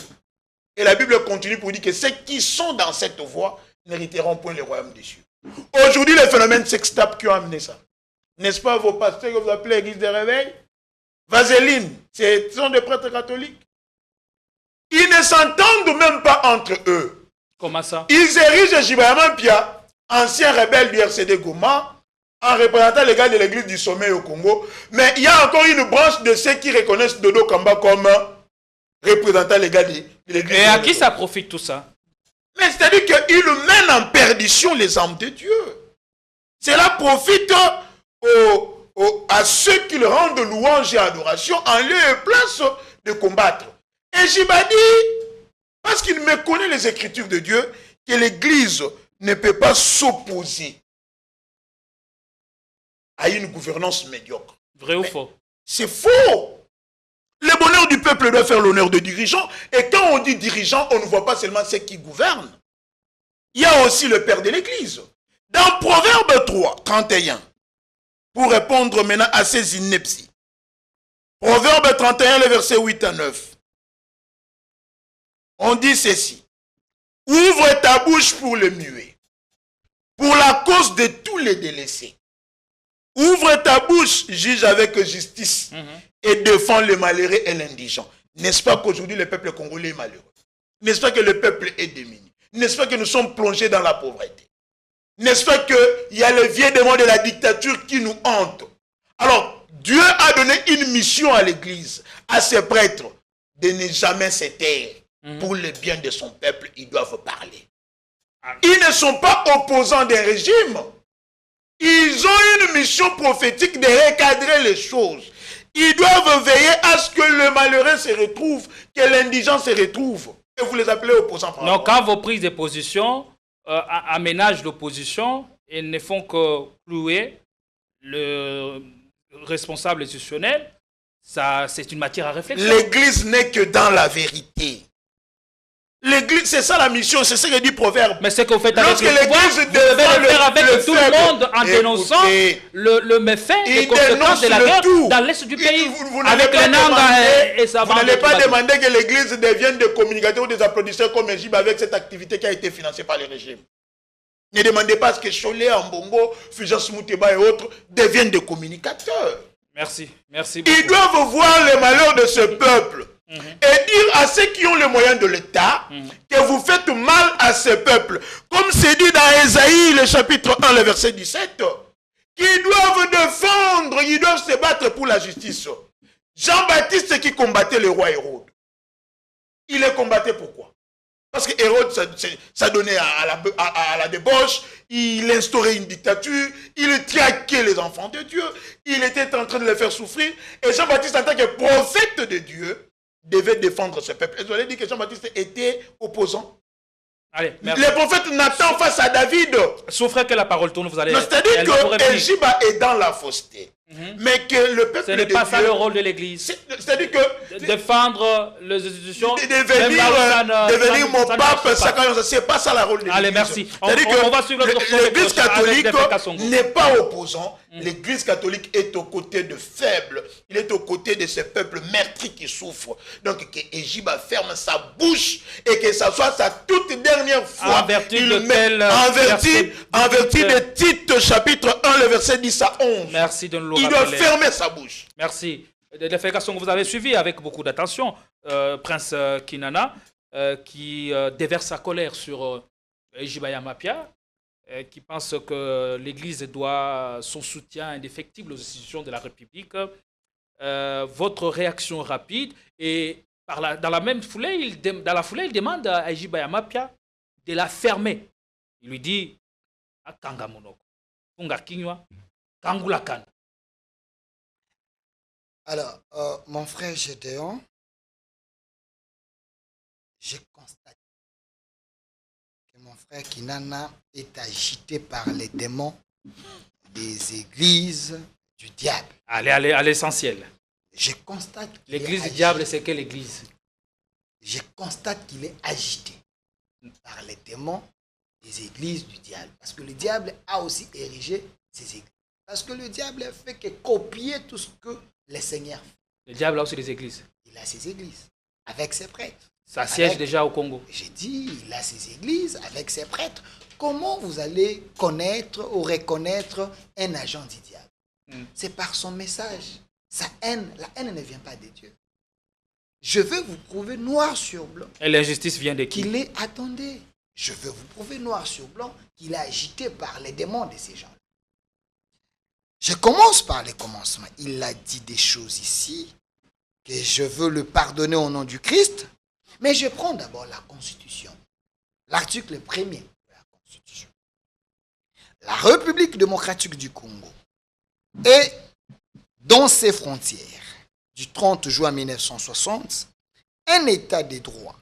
Et la Bible continue pour dire que ceux qui sont dans cette voie n'hériteront point le royaume des cieux. Aujourd'hui, les phénomènes sextapes qui ont amené ça. N'est-ce pas vos pasteurs que vous appelez l'église des réveils? Vaseline, ce sont des prêtres catholiques. Ils ne s'entendent même pas entre eux. Comment ça? Ils érigent Jibayama Pia, ancien rebelle du RCD Goma, en représentant les gars de l'église du sommeil au Congo. Mais il y a encore une branche de ceux qui reconnaissent Dodo Kamba comme représentant les gars de l'église. Et à qui ça profite tout ça? Mais c'est-à-dire qu'ils mènent en perdition les âmes de Dieu. Cela profite à ceux qui le rendent louange et adoration en lieu et place de combattre. Et Jiba dit, parce qu'il me connaît les Écritures de Dieu, que l'Église ne peut pas s'opposer à une gouvernance médiocre. Vrai ou faux? C'est faux. Le bonheur du peuple doit faire l'honneur de dirigeants. Et quand on dit dirigeants, on ne voit pas seulement ceux qui gouvernent. Il y a aussi le père de l'Église. Dans Proverbe 3, 31, pour répondre maintenant à ces inepties. Proverbe 31, le verset 8 à 9. On dit ceci. Ouvre ta bouche pour le muet, pour la cause de tous les délaissés. Ouvre ta bouche, juge avec justice et défends le malheureux et l'indigent. N'est-ce pas qu'aujourd'hui le peuple congolais est malheureux? N'est-ce pas que le peuple est démuni? N'est-ce pas que nous sommes plongés dans la pauvreté? N'est-ce pas qu'il y a le vieux démon de la dictature qui nous hante? Alors, Dieu a donné une mission à l'Église, à ses prêtres, de ne jamais se taire. Pour le bien de son peuple, ils doivent parler. Ils ne sont pas opposants des régimes. Ils ont une mission prophétique de recadrer les choses. Ils doivent veiller à ce que le malheureux se retrouve, que l'indigent se retrouve. Et vous les appelez opposants. Donc, quand vos prises de position aménagent l'opposition et ne font que clouer le responsable institutionnel, c'est une matière à réflexion. L'Église n'est que dans la vérité. L'église, c'est ça la mission, c'est ce que dit Proverbe. Mais c'est que vous faites avec lorsque le pouvoir, vous devez le faire avec tout le monde en dénonçant le méfait, les conséquences de la guerre dans l'est du pays. Avec les Nanga et ça. Vous n'allez pas demander que l'église devienne des communicateurs ou des applaudisseurs comme Egypte avec cette activité qui a été financée par le régime. Ne demandez pas à ce que Cholet, Ambongo, Fulgence Mouteba et autres deviennent des communicateurs. Merci, merci beaucoup. Ils doivent voir les malheurs de ce peuple. Et dire à ceux qui ont les moyens de l'État que vous faites mal à ce peuple. Comme c'est dit dans Ésaïe, le chapitre 1, le verset 17, qu'ils doivent défendre, ils doivent se battre pour la justice. Jean-Baptiste qui combattait le roi Hérode, il les combattait pourquoi? Parce que Hérode, ça donnait à la débauche, il instaurait une dictature, il traquait les enfants de Dieu, il était en train de les faire souffrir. Et Jean-Baptiste, en tant que prophète de Dieu, devait défendre ce peuple. Et je l'ai dit que Jean-Baptiste était opposant. Allez, merci. Le prophète Nathan face à David. Souffrez que la parole tourne, vous allez... C'est-à-dire que Égiba est dans la fausseté. Mais que le peuple ce n'est pas ça le rôle de l'Église. C'est-à-dire que... défendre les institutions... Devenir mon pape, c'est pas ça le rôle de l'Église. Allez, merci. On va suivre l'Église catholique n'est pas opposant. L'Église catholique est aux côtés de faibles. Il est aux côtés de ce peuple meurtri qui souffre. Donc que Égiba ferme sa bouche et que ça soit sa toute dernière fois. En vertu de Tite chapitre 1, le verset 10 à 11. Merci de nous il doit fermer sa bouche. Merci. Des défécations que vous avez suivies avec beaucoup d'attention, Prince Kinana, qui déverse sa colère sur Égiba Yamapia, qui pense que l'Église doit son soutien indéfectible aux institutions de la République. Votre réaction rapide et dans la même foulée, il demande à Égiba Yamapia de la fermer. Il lui dit Kangamonoko, Fungakinywa, Kangulakana. Alors, mon frère Gédéon, je constate que mon frère Kinana est agité par les démons des églises du diable. Allez à l'essentiel. Je constate l'église du diable, c'est quelle église? Je constate qu'il est agité par les démons des églises du diable. Parce que le diable a aussi érigé ses églises. Parce que le diable ne fait que copier tout ce que les seigneurs font. Le diable a aussi des églises. Il a ses églises, avec ses prêtres. Ça siège déjà au Congo. J'ai dit, il a ses églises, avec ses prêtres. Comment vous allez connaître ou reconnaître un agent du diable? C'est par son message. Sa haine, la haine ne vient pas de Dieu. Je veux vous prouver noir sur blanc. Et l'injustice vient de qui? Attendez, je veux vous prouver noir sur blanc qu'il est agité par les démons de ces gens. Je commence par les commencements. Il a dit des choses ici que je veux le pardonner au nom du Christ, mais je prends d'abord la Constitution. L'article 1er de la Constitution. La République démocratique du Congo est dans ses frontières du 30 juin 1960 un État de droit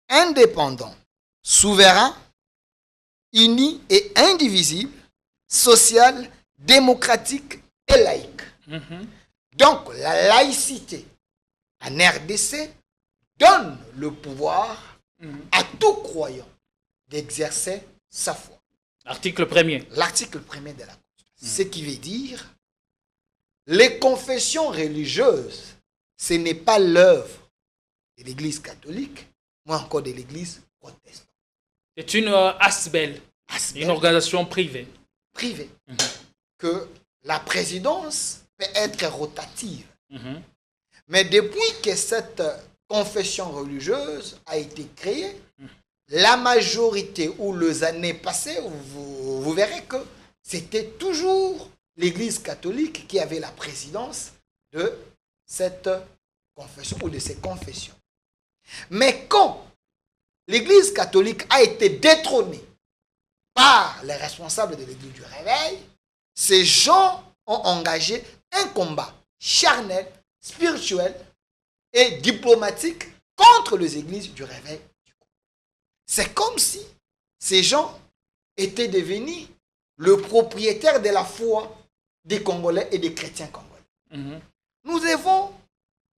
indépendant, souverain, uni et indivisible, social, démocratique et laïque. Donc, la laïcité en RDC donne le pouvoir à tout croyant d'exercer sa foi. L'article 1er. L'article 1er de la Constitution. Ce qui veut dire, les confessions religieuses, ce n'est pas l'œuvre de l'Église catholique, mais encore de l'Église protestante. C'est une ASBEL, une organisation privée. Privée. Que la présidence peut être rotative. Mais depuis que cette confession religieuse a été créée, la majorité ou les années passées, vous verrez que c'était toujours l'Église catholique qui avait la présidence de cette confession ou de ces confessions. Mais quand l'Église catholique a été détrônée par les responsables de l'Église du Réveil, ces gens ont engagé un combat charnel, spirituel et diplomatique contre les Églises du Réveil. C'est comme si ces gens étaient devenus le propriétaire de la foi des Congolais et des chrétiens congolais. Nous devons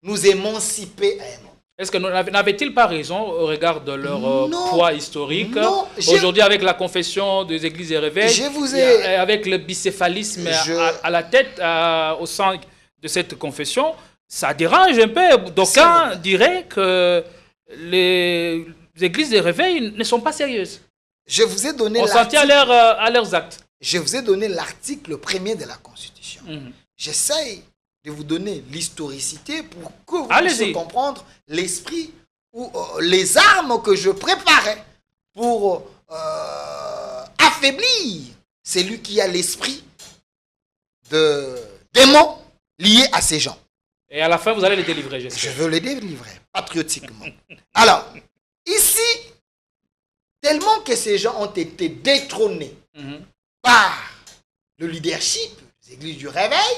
nous émanciper à un moment. Est-ce que n'avaient-ils pas raison au regard de leur poids historique? Aujourd'hui, avec la confession des églises et réveils, avec le bicéphalisme à la tête, au sein de cette confession, ça dérange un peu. D'aucuns diraient que les églises et réveils ne sont pas sérieuses. Je vous ai donné on s'en tient à leurs actes. Je vous ai donné l'article 1er de la Constitution. J'essaye de vous donner l'historicité pour que vous puissiez comprendre l'esprit ou les armes que je préparais pour affaiblir celui qui a l'esprit de démon lié à ces gens. Et à la fin, vous allez les délivrer, j'espère. Je veux les délivrer, patriotiquement. Alors, ici, tellement que ces gens ont été détrônés par le leadership des églises du Réveil,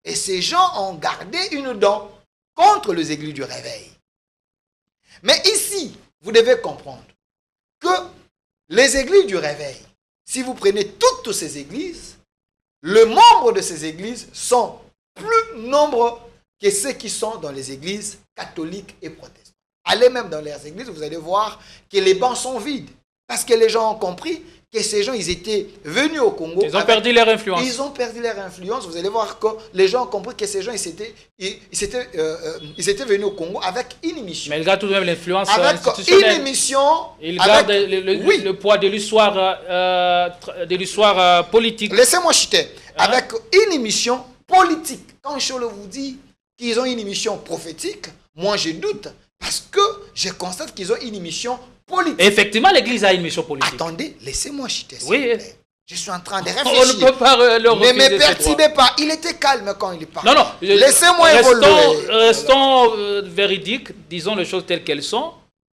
et ces gens ont gardé une dent contre les églises du Réveil. Mais ici, vous devez comprendre que les églises du Réveil, si vous prenez toutes ces églises, les membres de ces églises sont plus nombreux que ceux qui sont dans les églises catholiques et protestantes. Allez même dans les églises, vous allez voir que les bancs sont vides. Parce que les gens ont compris que ces gens, ils étaient venus au Congo. Ils ont perdu leur influence. Ils ont perdu leur influence. Vous allez voir que les gens ont compris que ces gens, ils étaient venus au Congo avec une mission. Mais ils gardent tout de même l'influence institutionnelle. Une mission. Ils gardent le poids de l'histoire politique. Laissez-moi chuter. Avec une mission politique. Quand Cholo vous dit qu'ils ont une mission prophétique, moi je doute. Parce que je constate qu'ils ont une mission politique. Effectivement, l'Église a une mission politique. Attendez, laissez-moi chuter. Oui. Je suis en train de réfléchir. On ne peut pas le refuser. Ne me perturbez pas. Il était calme quand il parlait. Non. Laissez-moi évoluer. Restons véridiques. Disons les choses telles qu'elles sont.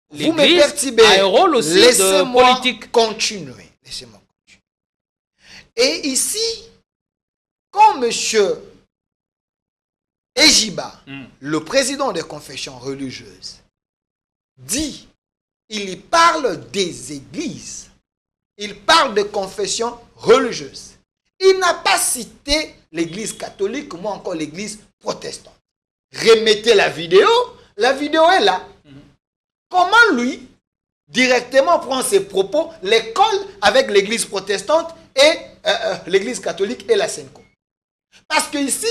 Vous me perturbez. A un rôle aussi de politique. Continuer. Laissez-moi continuer. Et ici, quand monsieur Ejiba, le président des confessions religieuses, dit, il y parle des églises, il parle de confessions religieuses. Il n'a pas cité l'église catholique, ou encore l'église protestante. Remettez la vidéo est là. Comment lui, directement prend ses propos, les colle avec l'église protestante et l'église catholique et la Senko. Parce que ici,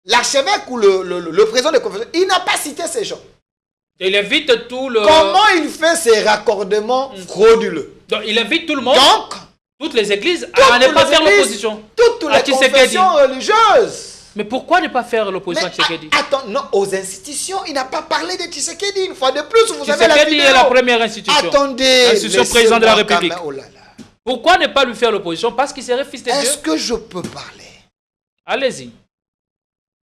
l'archevêque ou le président de confession, il n'a pas cité ces gens. Il invite tout le... Comment il fait ces raccordements frauduleux? Donc, il invite tout le monde, donc, toutes les églises, à ne pas faire l'opposition. Toutes les confessions religieuses. Mais pourquoi ne pas faire l'opposition à Tshisekedi? Attends, non, aux institutions, il n'a pas parlé de Tshisekedi. Une fois de plus, vous avez la vidéo. Tshisekedi est la première institution. Attendez. L'institution président de la République. Oh là là. Pourquoi ne pas lui faire l'opposition? Parce qu'il serait fils de Dieu. Est-ce que je peux parler? Allez-y.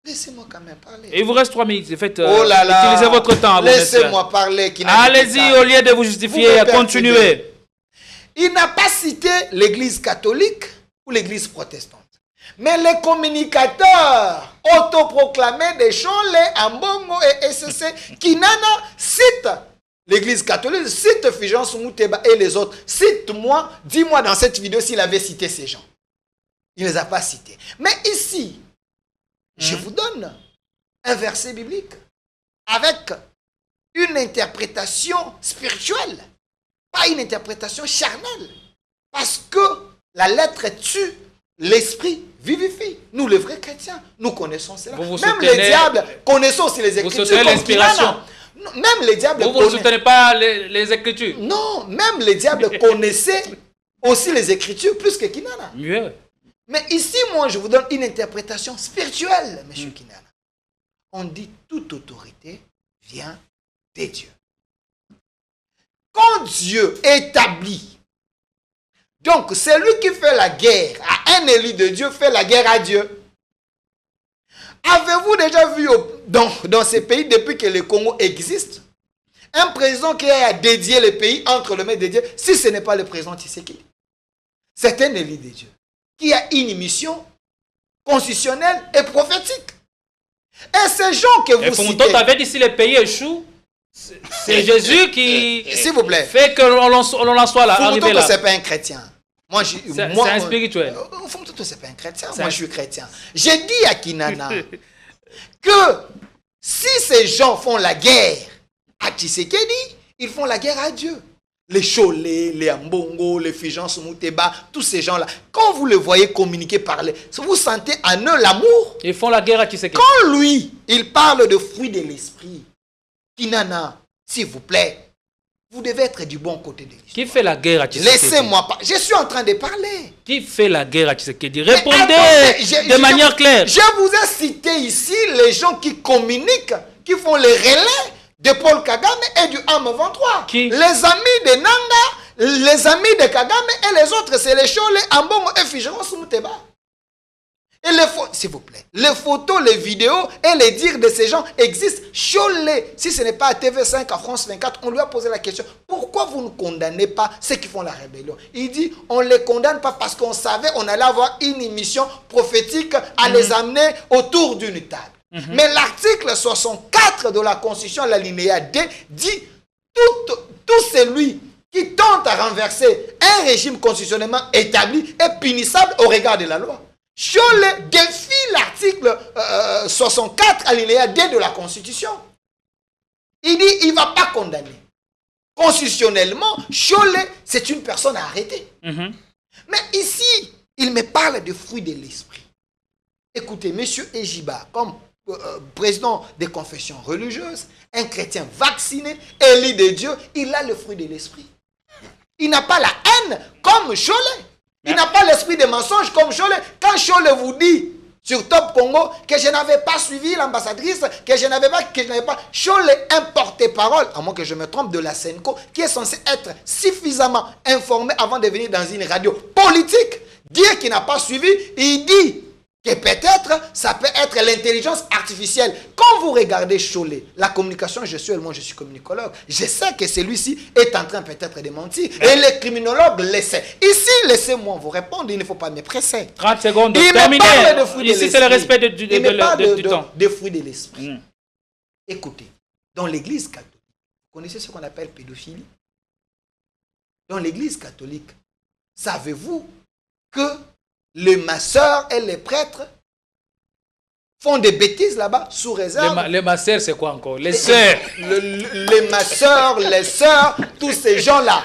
Laissez-moi quand même parler. Et il vous reste 3 minutes. Oh là là. Utilisez votre temps. Laissez-moi parler. Allez-y, au lieu de vous justifier, continuez. Il n'a pas cité l'église catholique ou l'église protestante. Mais les communicateurs autoproclamés des Chonlé, Ambongo et SCC, Kinana citent l'église catholique, cite Fulgence Mouteba et les autres. Cite-moi, dis-moi dans cette vidéo s'il avait cité ces gens. Il ne les a pas cités. Mais ici, je vous donne un verset biblique avec une interprétation spirituelle, pas une interprétation charnelle. Parce que la lettre tue, l'esprit vivifie. Nous, les vrais chrétiens, nous connaissons cela. Même les diables connaissent aussi les Écritures. Vous soutenez l'inspiration. Même les diables vous ne soutenez pas les Écritures. Non, même les diables connaissaient aussi les Écritures plus que Kinana. Mieux. Mais ici, moi, je vous donne une interprétation spirituelle, M. Kinana. On dit toute autorité vient des dieux. Quand Dieu établit, donc celui qui fait la guerre à un élu de Dieu fait la guerre à Dieu. Avez-vous déjà vu dans ces pays, depuis que le Congo existe, un président qui a dédié le pays entre les mains de Dieu, si ce n'est pas le président Tshisekedi? C'est un élu de Dieu qui a une mission constitutionnelle et prophétique. Et ces gens que vous citez... Fonto avait dit si le pays échoue, c'est Jésus qui s'il vous plaît, fait que l'on en soit là, arrivé là. Ce n'est pas un chrétien. C'est un spirituel. Fonto, ce n'est pas un chrétien. Moi, je suis chrétien. J'ai dit à Kinana que si ces gens font la guerre à Tshisekedi, ils font la guerre à Dieu. Les Cholé, les Ambongo, les Fijan Mouteba, tous ces gens-là, quand vous les voyez communiquer, parler, vous sentez en eux l'amour. Ils font la guerre à Tshisekedi. Quand lui, il parle de fruits de l'esprit, Kinana, s'il vous plaît, vous devez être du bon côté de l'histoire. Qui fait la guerre à Tshisekedi? Laissez-moi pas. Je suis en train de parler. Qui fait la guerre à Tshisekedi? Répondez de manière claire. Je vous ai cité ici les gens qui communiquent, qui font les relais de Paul Kagame et du AM23. Qui? Les amis de Nanga, les amis de Kagame et les autres, c'est les Cholé, Ambongo et Fijeron Mouteba. Et s'il vous plaît, les photos, les vidéos et les dires de ces gens existent. Cholé, si ce n'est pas à TV5, à France 24, on lui a posé la question, pourquoi vous ne condamnez pas ceux qui font la rébellion? Il dit, on ne les condamne pas parce qu'on savait qu'on allait avoir une émission prophétique à les amener autour d'une table. Mais l'article 64 de la Constitution, l'alinéa D, dit tout celui qui tente à renverser un régime constitutionnellement établi est punissable au regard de la loi. Cholé défie l'article 64 alinéa D de la Constitution. Il dit il ne va pas condamner. Constitutionnellement, Cholé, c'est une personne à arrêter. Mais ici, il me parle de fruits de l'esprit. Écoutez, M. Ejiba, comme président des confessions religieuses, un chrétien vacciné, élu de Dieu, il a le fruit de l'esprit. Il n'a pas la haine comme Cholé. Il n'a pas l'esprit de mensonge comme Cholé. Quand Cholé vous dit sur Top Congo que je n'avais pas suivi l'ambassadrice, que je n'avais pas... Cholé, un porte-parole, à moins que je me trompe, de la Senco, qui est censé être suffisamment informé avant de venir dans une radio politique, dire qu'il n'a pas suivi, il dit que peut-être ça peut être l'intelligence artificielle. Quand vous regardez Cholé, la communication gestuelle, moi je suis communicologue, je sais que celui-ci est en train peut-être de mentir. Et les criminologues le savent. Ici, laissez-moi vous répondre, il ne faut pas me presser. 30 secondes, il terminé. Me parle de fruits de ici, c'est le respect du temps. Des fruits de l'esprit. Écoutez, dans l'église catholique, vous connaissez ce qu'on appelle pédophilie? Dans l'église catholique, savez-vous que les masseurs et les prêtres font des bêtises là-bas sous réserve? Les masseurs, c'est quoi encore? Les sœurs. Les masseurs, les sœurs, tous ces gens-là.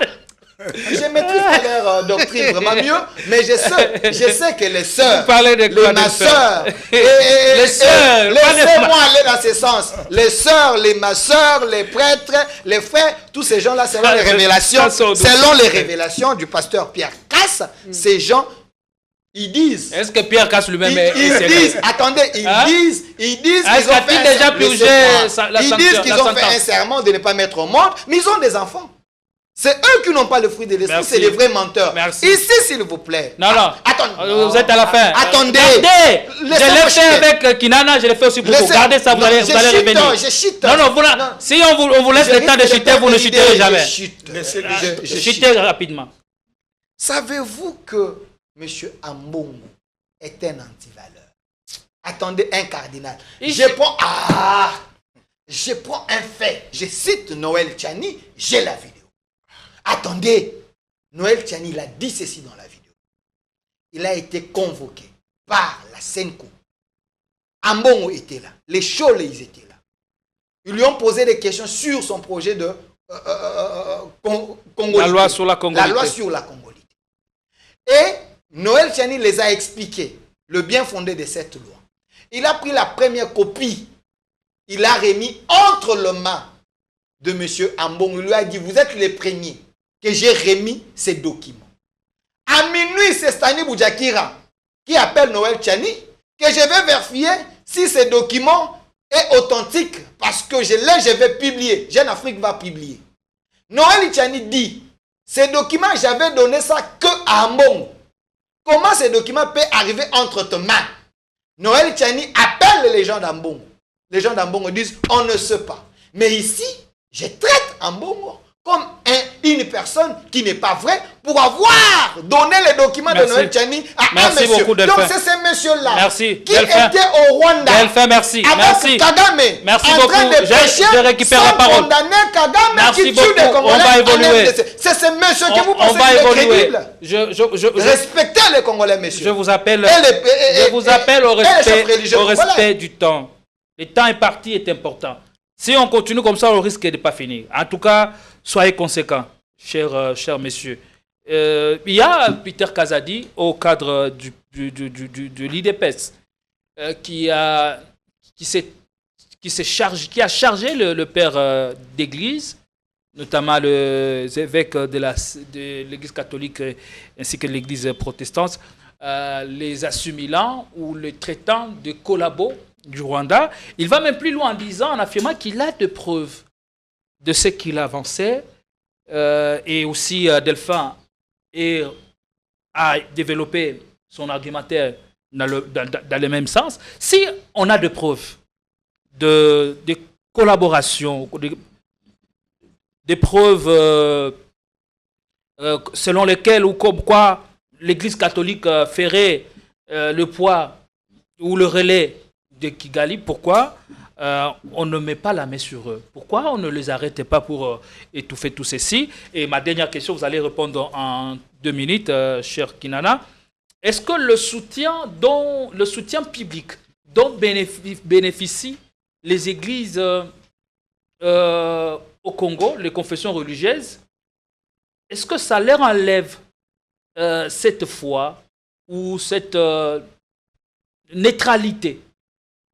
Je maîtrise pas leur doctrine vraiment mieux, mais je sais que les sœurs, les masseurs, les sœurs, laissez-moi aller dans ce sens. Les sœurs, les masseurs, les prêtres, les frères, tous ces gens-là, selon les révélations du pasteur Pierre Casse, ces gens, ils disent. Est-ce que Pierre Casse lui-même ils disent, attendez, ils disent qu'ils ont fait déjà purgé ils disent qu'ils ont fait un serment de ne pas mettre au monde, mais ils ont des enfants. C'est eux qui n'ont pas le fruit de l'esprit, c'est les vrais menteurs. Merci. Ici, s'il vous plaît. Non. Attendez. Vous êtes à la fin. Attendez. Je l'ai fait avec Kinana, je l'ai fait aussi pour vous. Gardez ça, vous allez revenir. Je chute. Non. Si on vous laisse le temps de chuter, vous ne chuterez jamais. Je chutez rapidement. Savez-vous que M. Ambongo est un antivaleur? Attendez, un cardinal. Je prends un fait. Je cite Noël Tchani, j'ai la vidéo. Attendez, Noël Tchani, il a dit ceci dans la vidéo. Il a été convoqué par la Senco. Ambongo était là. Les Cholé, ils étaient là. Ils lui ont posé des questions sur son projet de congolité. La loi sur la congolité. La loi sur la congolité. Et Noël Tchani les a expliqué le bien fondé de cette loi. Il a pris la première copie. Il a remis entre les mains de M. Ambongo. Il lui a dit, vous êtes les premiers que j'ai remis ces documents. À minuit, c'est Stani Boudjakira qui appelle Noël Tchani, que je vais vérifier si ce document est authentique, parce que je vais publier. Jeune Afrique va publier. Noël Tchani dit, ce document, j'avais donné ça que à Mbongo. Comment ce document peut arriver entre tes mains? Noël Tchani appelle les gens d'Ambongo. Les gens d'Ambongo disent, on ne sait pas. Mais ici, je traite Ambongo comme une personne qui n'est pas vraie pour avoir donné les documents de Noël Tchani à un monsieur. Beaucoup, donc c'est ce monsieur-là qui Delphin. était au Rwanda Delphin, merci. avec Kagame merci en beaucoup. train de prêcher Je récupère la parole. condamner Kagame Merci qui beaucoup. tue des Congolais. On va évoluer. C'est ce monsieur que vous On pensez va qu'il est évoluer. crédible. Respectez les Congolais, monsieur. Je vous appelle, au respect du temps. Le temps est parti, est important. Si on continue comme ça, on risque de ne pas finir. En tout cas, soyez conséquents, chers messieurs. Il y a Peter Kazadi, au cadre de l'IDPS, qui a chargé le père d'église, notamment les évêques de l'église catholique ainsi que l'église protestante, les assimilant ou les traitant de collabos du Rwanda. Il va même plus loin en affirmant qu'il a de preuves de ce qu'il avançait, et aussi Delphin a développé son argumentaire dans le même sens. Si on a de preuves de collaboration, des preuves selon lesquelles ou comme quoi l'Église catholique ferait le poids ou le relais de Kigali, pourquoi on ne met pas la main sur eux? Pourquoi on ne les arrête pas pour étouffer tout ceci? Et ma dernière question, vous allez répondre en 2 minutes, cher Kinana. Est-ce que le soutien public dont bénéficient les églises au Congo, les confessions religieuses, est-ce que ça leur enlève cette foi ou cette neutralité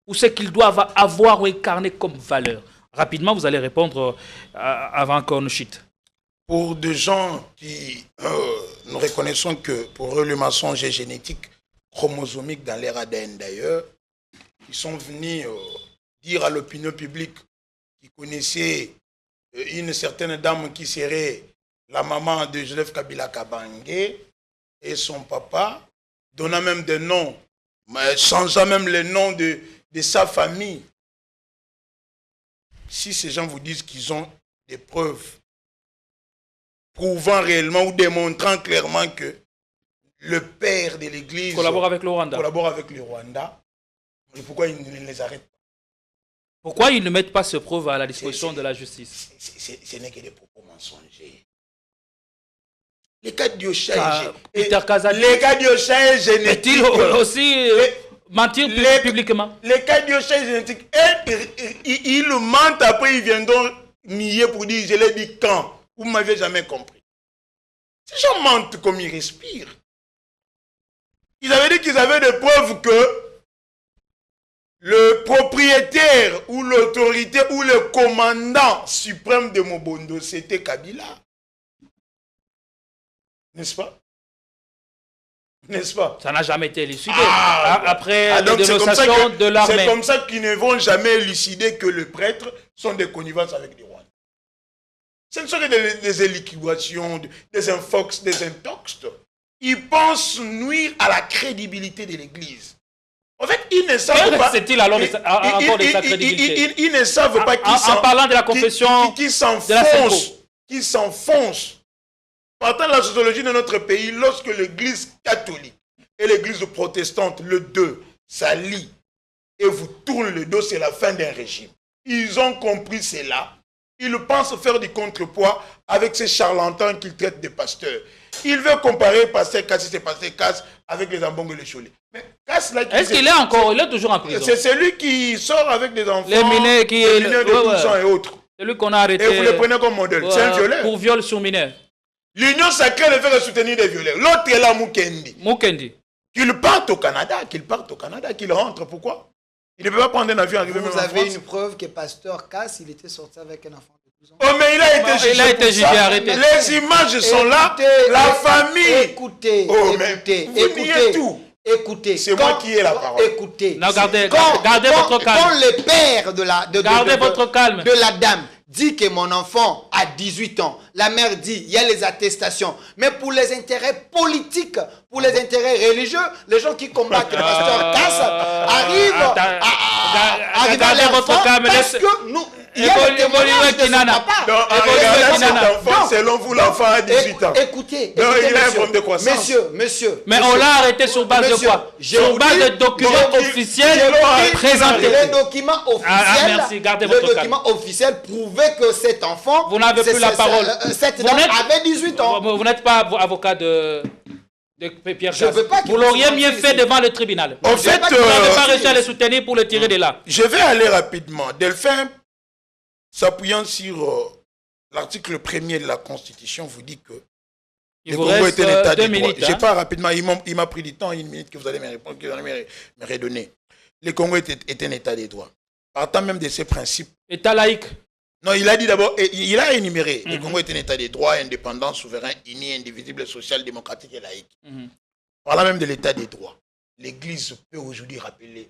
ou ce qu'ils doivent avoir ou incarner comme valeur? Rapidement, vous allez répondre avant qu'on chute. Pour des gens qui nous reconnaissons que pour eux le mensonge est génétique, chromosomique dans leur ADN d'ailleurs, ils sont venus dire à l'opinion publique qu'ils connaissaient une certaine dame qui serait la maman de Joseph Kabila Kabange et son papa, donnant même des noms, changeant même les noms de sa famille. Si ces gens vous disent qu'ils ont des preuves prouvant réellement ou démontrant clairement que le père de l'Église collabore avec le Rwanda, mais pourquoi ils ne les arrêtent pas? Pourquoi ils ne mettent pas ce preuve à la disposition de la justice? Ce n'est que des propos mensongers. Les cas d'Yocha est génétique. Aussi mentir publiquement. Les cas d'Yocha est génétique. Ils mentent, après ils viendront nier pour dire je l'ai dit quand. Vous ne m'avez jamais compris. Ces gens mentent comme ils respirent. Ils avaient dit qu'ils avaient des preuves que le propriétaire ou l'autorité ou le commandant suprême de Mobondo, c'était Kabila. N'est-ce pas? N'est-ce pas? Ça n'a jamais été élucidé. Après la dénonciation de l'armée. C'est comme ça qu'ils ne vont jamais élucider que les prêtres sont des connivences avec les Rwandais. Ce ne sont que des éliquidations, des infox, des intox. Ils pensent nuire à la crédibilité de l'Église. En fait, ils ne savent pas. C'est-il alors encore de sa crédibilité? Ils ne savent pas qui en parlant de la confession qui s'enfonce. Partant de la sociologie de notre pays, lorsque l'Église catholique et l'Église protestante, le deux, s'allient et vous tournent le dos, c'est la fin d'un régime. Ils ont compris cela. Ils pensent faire du contrepoids avec ces charlatans qu'ils traitent de pasteurs. Ils veulent comparer pasteur Kassi, c'est pasteur Kass avec les Ambongo et les Cholé. Mais Kass là, est-ce qu'il est encore, il est toujours en prison? C'est celui qui sort avec des enfants, les mineurs de 12 ans et autres. Celui qu'on a arrêté. Et vous le prenez comme modèle. C'est un violeur. Pour viol sur mineur. L'Union sacrée le fait soutenir des violeurs. L'autre est là, Mukendi. Qu'il parte au Canada, qu'il rentre. Pourquoi? Il ne peut pas prendre un avion arriver même en France. Vous avez une preuve que pasteur Kass, il était sorti avec un enfant de 12 ans. Oh, mais il a été jugé, arrêté. Les images sont là. La famille. Écoutez, vous niez tout. Écoutez. C'est moi qui ai la parole. Écoutez. Non, gardez votre calme. Quand le père Gardez votre calme. de la dame dit que mon enfant a 18 ans, la mère dit, il y a les attestations. Mais pour les intérêts politiques, pour les intérêts religieux, les gens qui combattent le pasteur Casse arrivent à gardez votre calme. parce que nous... Il y a le témoignage de son papa. Non, regardez cet enfant, selon vous, l'enfant a 18 ans. Écoutez, non, il a un problème de croissance. Monsieur. Mais on l'a arrêté sur base de quoi? Sur base de documents officiels présentés. Le document officiel, merci, gardez votre calme. Le document officiel prouvait que cet enfant, vous n'avez plus la parole. Cette dame avait 18 ans. Vous n'êtes pas avocat de Pierre Casse. Vous l'auriez mieux fait devant le tribunal. En fait, vous n'avez pas réussi à le soutenir pour le tirer de là. Je vais aller rapidement. Delphin, s'appuyant sur l'article 1er de la Constitution, vous dit que le Congo est un état de droit. Je pas rapidement, il m'a pris du temps, une minute que vous allez me répondre, que vous allez me redonner. Le Congo est un état de droit. Partant même de ces principes. État laïque. Non, il a dit d'abord, il a énuméré. Le Congo est un état de droit, indépendant, souverain, uni, indivisible, social, démocratique et laïque. Parlant même de l'état des droits, l'Église peut aujourd'hui rappeler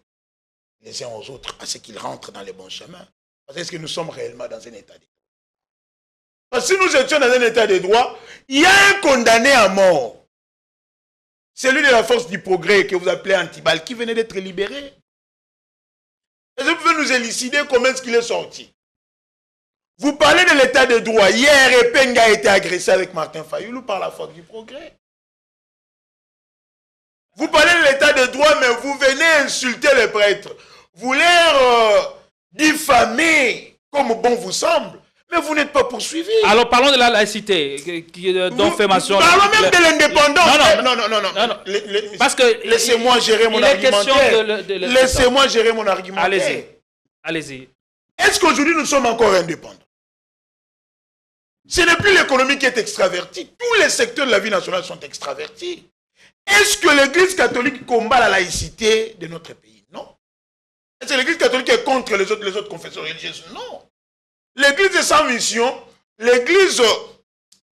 les uns aux autres à ce qu'ils rentrent dans les bons chemins. Est-ce que nous sommes réellement dans un état de droit? Parce que si nous étions dans un état de droit, il y a un condamné à mort. Celui de la force du progrès que vous appelez Antibal, qui venait d'être libéré. Est-ce que vous pouvez nous élucider comment est-ce qu'il est sorti? Vous parlez de l'état de droit. Hier, Epenga a été agressé avec Martin Fayoulou par la force du progrès. Vous parlez de l'état de droit, mais vous venez insulter les prêtres. Vous les diffamer comme bon vous semble, mais vous n'êtes pas poursuivi. Alors parlons de la laïcité, dont fait mention. Parlons même de l'indépendance. Non. Parce que laissez-moi gérer mon argumentaire. Laissez-moi gérer mon argumentaire. Allez-y. Est-ce qu'aujourd'hui nous sommes encore indépendants? Ce n'est plus l'économie qui est extravertie. Tous les secteurs de la vie nationale sont extravertis. Est-ce que l'Église catholique combat la laïcité de notre pays? Non. Est-ce que l'Église catholique est contre les autres confessions religieuses? Non. L'Église est sans mission. L'Église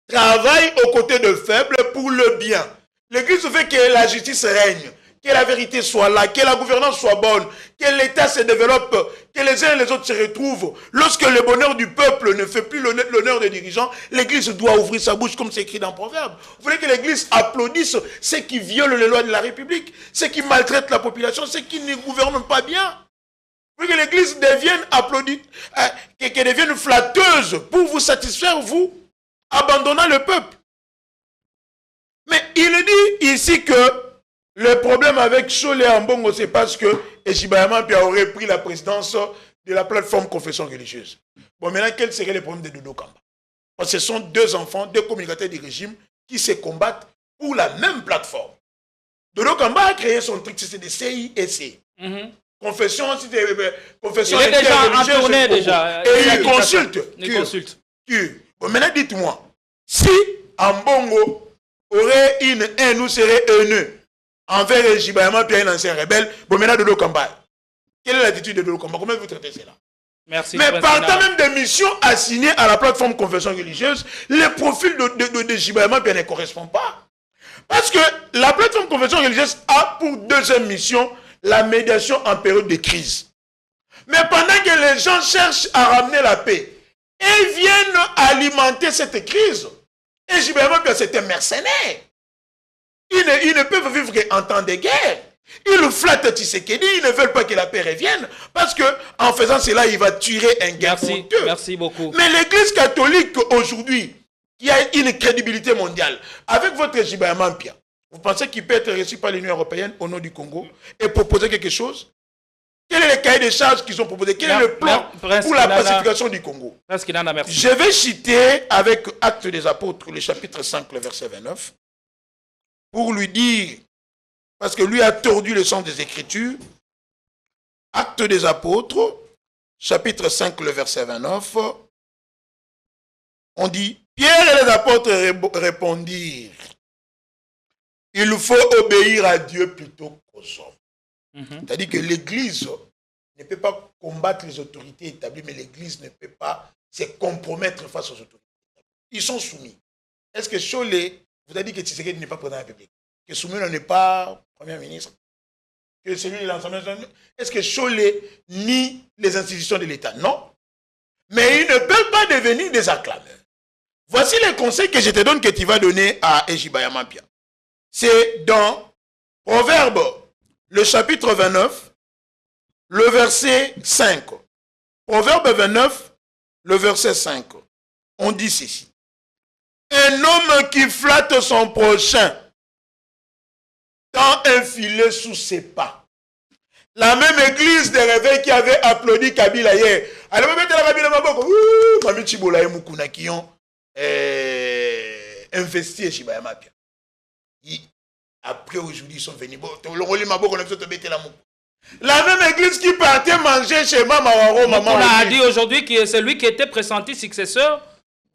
travaille aux côtés de faibles pour le bien. L'Église fait que la justice règne, que la vérité soit là, que la gouvernance soit bonne, que l'État se développe, que les uns et les autres se retrouvent. Lorsque le bonheur du peuple ne fait plus l'honneur des dirigeants, l'Église doit ouvrir sa bouche comme c'est écrit dans Proverbe. Vous voulez que l'Église applaudisse ceux qui violent les lois de la République, ceux qui maltraitent la population, ceux qui ne gouvernent pas bien. Vous voulez que l'Église devienne qu'elle devienne flatteuse pour vous satisfaire, vous, abandonnant le peuple. Mais il dit ici que le problème avec Cholet Ambongo, c'est parce que Ejiba Mampia aurait pris la présidence de la plateforme confession religieuse. Bon, maintenant, quel serait le problème de Dodo Kamba? Parce que ce sont deux enfants, deux communicateurs du régime qui se combattent pour la même plateforme. Dodo Kamba a créé son truc, c'est des CISC. Confession, confession il est déjà en tournée déjà. Et il consulte. Bon, maintenant, dites-moi, si Ambongo aurait une haine ou serait haineux envers Ejibayama puis un ancien rebelle, bon, maintenant Dodo Kamba, quelle est l'attitude de Dodo Kamba? Comment vous traitez cela? Merci. Mais partant même des missions assignées à la plateforme confession religieuse, le profil de Ejibayama ne correspond pas. Parce que la plateforme confession religieuse a pour deuxième mission la médiation en période de crise. Mais pendant que les gens cherchent à ramener la paix, ils viennent alimenter cette crise. Et Ejibayama, c'est un mercenaire. Ils ne peuvent vivre qu'en temps de guerre. Ils flattent Tshisekedi, ils ne veulent pas que la paix revienne, parce qu'en faisant cela, il va tuer un guerre contre eux. Merci beaucoup. Mais l'Église catholique aujourd'hui, qui a une crédibilité mondiale, avec votre Ejibayama Mpia, vous pensez qu'il peut être reçu par l'Union européenne au nom du Congo et proposer quelque chose? Quel est le cahier des charges qu'ils ont proposé? Quel est le plan pour la pacification du Congo? Je vais citer avec Actes des Apôtres, le chapitre 5, le verset 29, pour lui dire, parce que lui a tordu le sens des Écritures. Actes des Apôtres, chapitre 5, le verset 29, on dit, Pierre et les apôtres répondirent, il faut obéir à Dieu plutôt qu'aux hommes. C'est-à-dire que l'Église ne peut pas combattre les autorités établies, mais l'Église ne peut pas se compromettre face aux autorités établies. Ils sont soumis. Est-ce que Cholet vous a dit que Tshisekedi n'est pas président de la République? que Soumaïla n'est pas Premier ministre, que celui de l'Assemblée nationale, est-ce que Cholet nie les institutions de l'État? Non. Mais ils ne peuvent pas devenir des acclameurs. Voici les conseils que je te donne que tu vas donner à Ejibaya Mampia. C'est dans Proverbe, le chapitre 29, le verset 5. Proverbe 29, le verset 5. On dit ceci. Un homme qui flatte son prochain tend un filet sous ses pas. La même église de réveil qui avait applaudi Kabila hier. Alors, même la Kabila Maboko, Mami Chibola et Mukuna qui ont investi Ejibaya Mampia. Après, aujourd'hui, ils sont venus. La même église qui partait manger chez Mamawaro, Maman. On a dit aujourd'hui que c'est lui qui était pressenti successeur.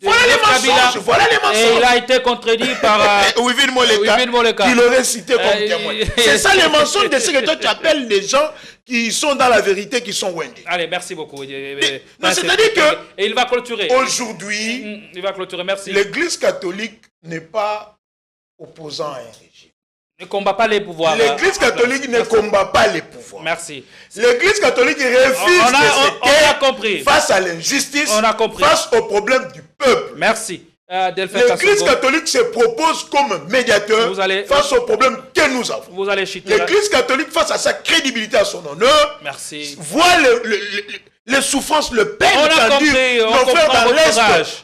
Voilà les mensonges, voilà les mensonges. Et il a été contredit par Wivine Moleka, qui l'aurait cité comme témoin. C'est ça les mensonges de ce que toi tu appelles des gens qui sont dans la vérité, qui sont wendés. Allez, merci beaucoup. C'est-à-dire que... Et il va clôturer. Aujourd'hui, il va clôturer, merci. L'église catholique n'est pas opposant à un régime. Ne combat pas les pouvoirs. L'église catholique ne combat pas les pouvoirs. Merci. L'église catholique refuse on a compris. Face à l'injustice, compris. Face au problème du peuple. Merci. L'église catholique se propose comme médiateur face au problème que nous avons. Vous allez chuter. L'église catholique, face à sa crédibilité, à son honneur, merci, voit les souffrances, le peine entendu nos frères dans l'Est,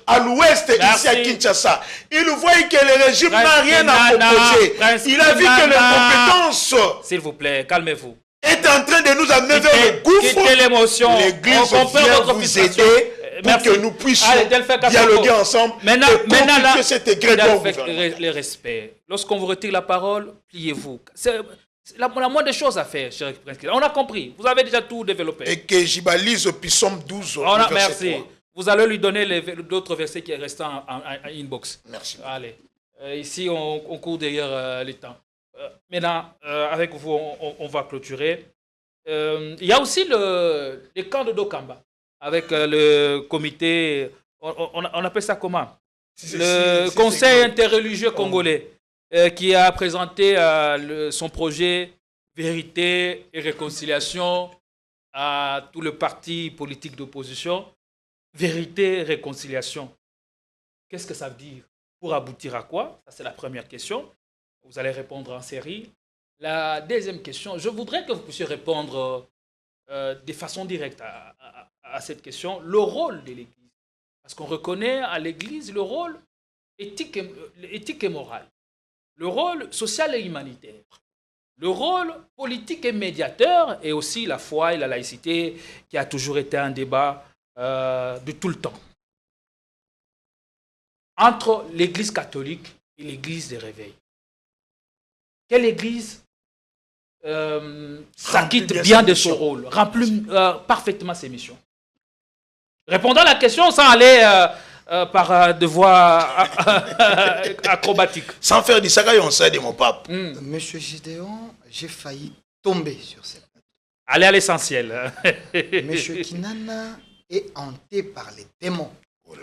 à l'Ouest, ici à Kinshasa. Il voit que le régime n'a rien à proposer. Il a vu que l'incompétence, s'il vous plaît, calmez-vous, est en train de nous amener vers le gouffre. Quittez l'émotion. L'église vient vous aider pour que nous puissions dialoguer ensemble maintenant, que cet égrégore le respect. Lorsqu'on vous retire la parole, pliez-vous. C'est la moindre des choses à faire, cher Prince. On a compris. Vous avez déjà tout développé. Et que Jibalise Psalm 12. Merci. 3. Vous allez lui donner d'autres versets qui restent en inbox. Merci. Allez. Ici, on court derrière les temps. Maintenant, avec vous, on va clôturer. Il y a aussi le camp de Dokamba, avec le comité, on appelle ça comment? Le Conseil interreligieux congolais, qui a présenté son projet Vérité et Réconciliation à tout le parti politique d'opposition. Vérité et Réconciliation. Qu'est-ce que ça veut dire? Pour aboutir à quoi? Ça, c'est la première question. Vous allez répondre en série. La deuxième question, je voudrais que vous puissiez répondre de façon directe à cette question. Le rôle de l'Église. Parce qu'on reconnaît à l'Église le rôle éthique et moral. Le rôle social et humanitaire. Le rôle politique et médiateur, et aussi la foi et la laïcité, qui a toujours été un débat de tout le temps. Entre l'Église catholique et l'Église des réveils. Quelle Église s'acquitte bien de son rôle, remplit parfaitement ses missions? Répondant à la question sans aller par de voie acrobatique. Sans faire du sagaï, on sait de mon pape. Monsieur Gideon, j'ai failli tomber sur cette plateau. Allez à l'essentiel. Monsieur Kinana est hanté par les démons.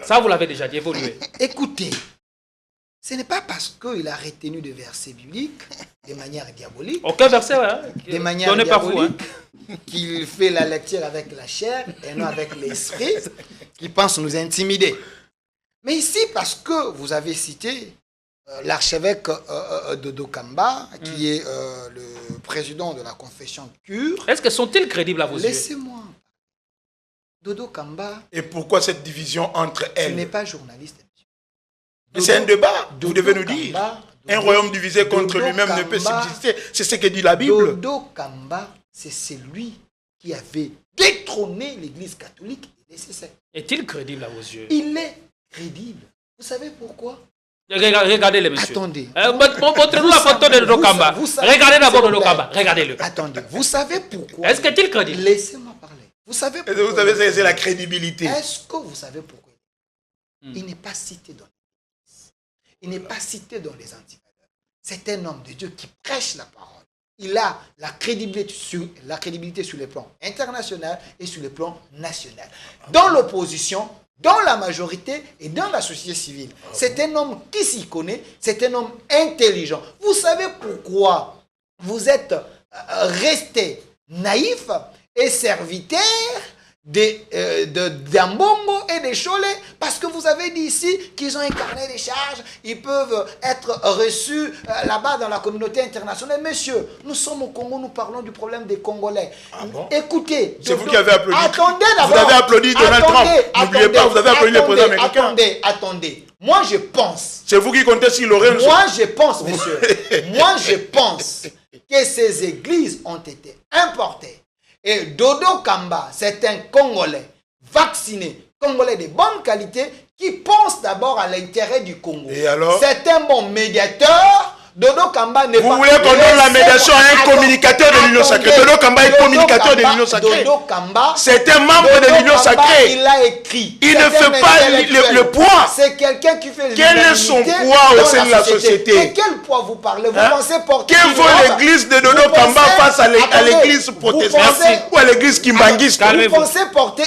Ça, vous l'avez déjà dit, évolué. Écoutez, ce n'est pas parce qu'il a retenu des versets bibliques de manière diabolique. Aucun verset, hein, de manière diabolique, qu'il fait la lecture avec la chair et non avec l'esprit, qui pense nous intimider. Mais ici, parce que vous avez cité l'archevêque de Dokamba, qui est le président de la confession Cure. Est-ce que sont-ils crédibles à vos yeux? Laissez-moi. Dodo Kamba. Et pourquoi cette division entre elles? Tu n'es pas journaliste. C'est un débat, vous devez nous dire. Un royaume divisé contre lui-même ne peut subsister. C'est ce que dit la Bible. Dodo Kamba, c'est celui qui avait détrôné l'Église catholique et nécessaire. Est-il crédible à vos yeux? Il est crédible. Vous savez pourquoi? Regardez-le, monsieur. Attendez. Montrez-nous la photo de Dodo Kamba. Regardez d'abord Dodo Kamba. Regardez-le. Attendez. Vous savez pourquoi? Est-ce qu'il est crédible? Laissez-moi parler. Vous savez pourquoi? Vous savez, c'est la crédibilité. Est-ce que vous savez pourquoi? Il n'est pas cité dans l'Église. Il n'est pas cité dans les antivaleurs. C'est un homme de Dieu qui prêche la parole. Il a la crédibilité sur les plans international et sur le plan national. Dans l'opposition, dans la majorité et dans la société civile. C'est un homme qui s'y connaît, c'est un homme intelligent. Vous savez pourquoi vous êtes resté naïf et serviteur d'Ambongo et des Cholé, parce que vous avez dit ici qu'ils ont un carnet de charges, ils peuvent être reçus là-bas dans la communauté internationale. Messieurs, nous sommes au Congo, nous parlons du problème des Congolais. Écoutez, c'est vous qui avez applaudi. Attendez d'abord. Vous avez applaudi Donald Trump. N'oubliez pas, vous avez applaudi le président américain. Attendez. Moi, je pense. C'est vous qui comptez sur Lorenzo. Moi, je pense, monsieur. Moi, je pense que ces églises ont été importées. Et Dodo Kamba, c'est un Congolais vacciné, Congolais de bonne qualité, qui pense d'abord à l'intérêt du Congo. Et alors? C'est un bon médiateur. Dodo Kamba n'est pas... Vous voulez qu'on donne la médiation à un communicateur de l'Union Sacrée. Dodo Kamba est communicateur de l'Union Sacrée. Dodo Kamba... C'est un membre de l'Union Sacrée. Il a écrit. Il ne fait pas le poids. C'est quelqu'un qui fait quel est son poids au sein de la société? De quel poids vous parlez? Vous pensez porter... Quelle vaut l'église de Dodo Kamba face à l'église protestante ou à l'église kimbanguiste? Vous pensez porter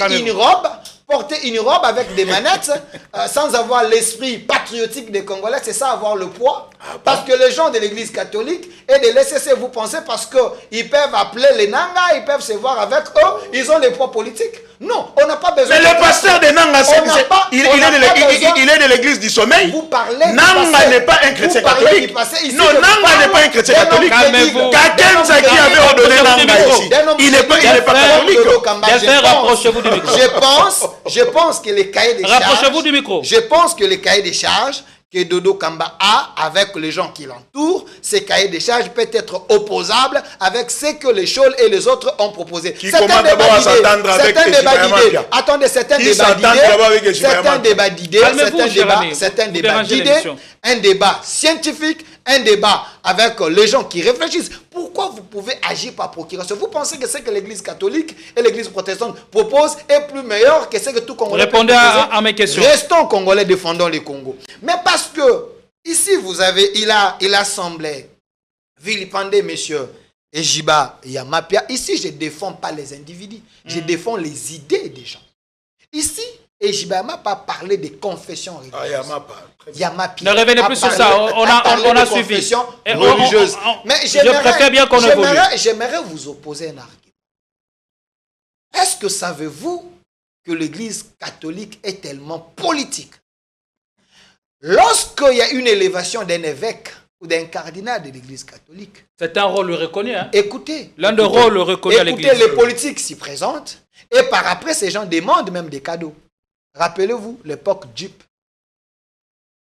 une robe avec des manettes sans avoir l'esprit patriotique des Congolais, c'est ça avoir le poids? Parce que les gens de l'église catholique et de l'SCC, vous pensez parce qu'ils peuvent appeler les Nanga, ils peuvent se voir avec eux, ils ont les poids politiques? Non, on n'a pas besoin. Mais le pasteur de Nanga, il est de l'église du sommeil. Vous parlez. Nanga n'est pas un chrétien catholique. Non, Nanga n'est pas un chrétien catholique. Quelqu'un qui avait ordonné Nanga ici, il n'est pas catholique. Rapprochez-vous du micro. Je pense que les cahiers des charges. Rapprochez-vous du micro. Je pense que les cahiers des charges que Dodo Kamba a avec les gens qui l'entourent, ces cahiers des charges peuvent être opposables avec ce que les Chols et les autres ont proposé. Qui commence d'abord à s'entendre avec d'idées. Attendez, c'est un débat d'idées. C'est un débat d'idées. Un débat scientifique, un débat avec les gens qui réfléchissent. Pourquoi vous pouvez agir par procuration? Vous pensez que ce que l'église catholique et l'église protestante proposent est plus meilleur que ce que tout Congolais peut proposer? Répondez à mes questions. Restons Congolais, défendons les Congos. Mais parce que, ici, il a semblé vilipender messieurs Ejiba et Yamapia. Ici, je ne défends pas les individus. Je défends les idées des gens. Ici, Ejiba Yamapia a parlé des confessions religieuses. Ne revenez plus sur ça. On a suivi. Religieuses. Mais je préfère bien qu'on évolue. J'aimerais vous opposer un argument. Est-ce que savez-vous que l'église catholique est tellement politique? Lorsqu'il y a une élévation d'un évêque ou d'un cardinal de l'église catholique, c'est un rôle reconnu. Hein? Écoutez. L'un des rôles reconnus à l'église. Écoutez, les politiques s'y présentent et par après, ces gens demandent même des cadeaux. Rappelez-vous l'époque Jeep.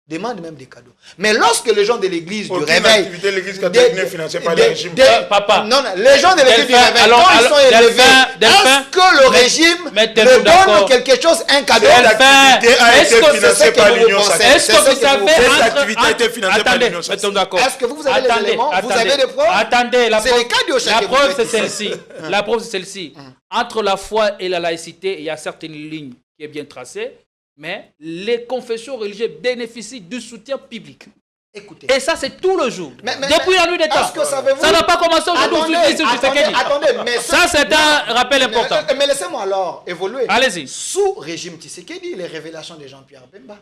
Demande même des cadeaux. Mais lorsque les gens de l'église du réveil... l'église catholique n'est financée par le régime. Papa. Non, les gens de l'église du réveil, quand ils sont élevés, est-ce que le régime me donne quelque chose, un cadeau? L'activité a été financée par l'Union Sacrée. Est-ce que vous savez... Cette activité a été financée par l'Union Sacrée. Est-ce que vous avez les éléments? Vous avez des preuves? Attendez, la preuve c'est celle-ci. La preuve c'est celle-ci. Entre la foi et la laïcité, il y a certaines lignes qui est bien tracée. Mais les confessions religieuses bénéficient du soutien public. Écoutez. Et ça, c'est tout le jour. Depuis la nuit des temps. Ça n'a pas commencé aujourd'hui. Attendez, mais ça, c'est un rappel important. Mais laissez-moi alors évoluer. Allez-y. Sous régime Tshisekedi, les révélations de Jean-Pierre Bemba,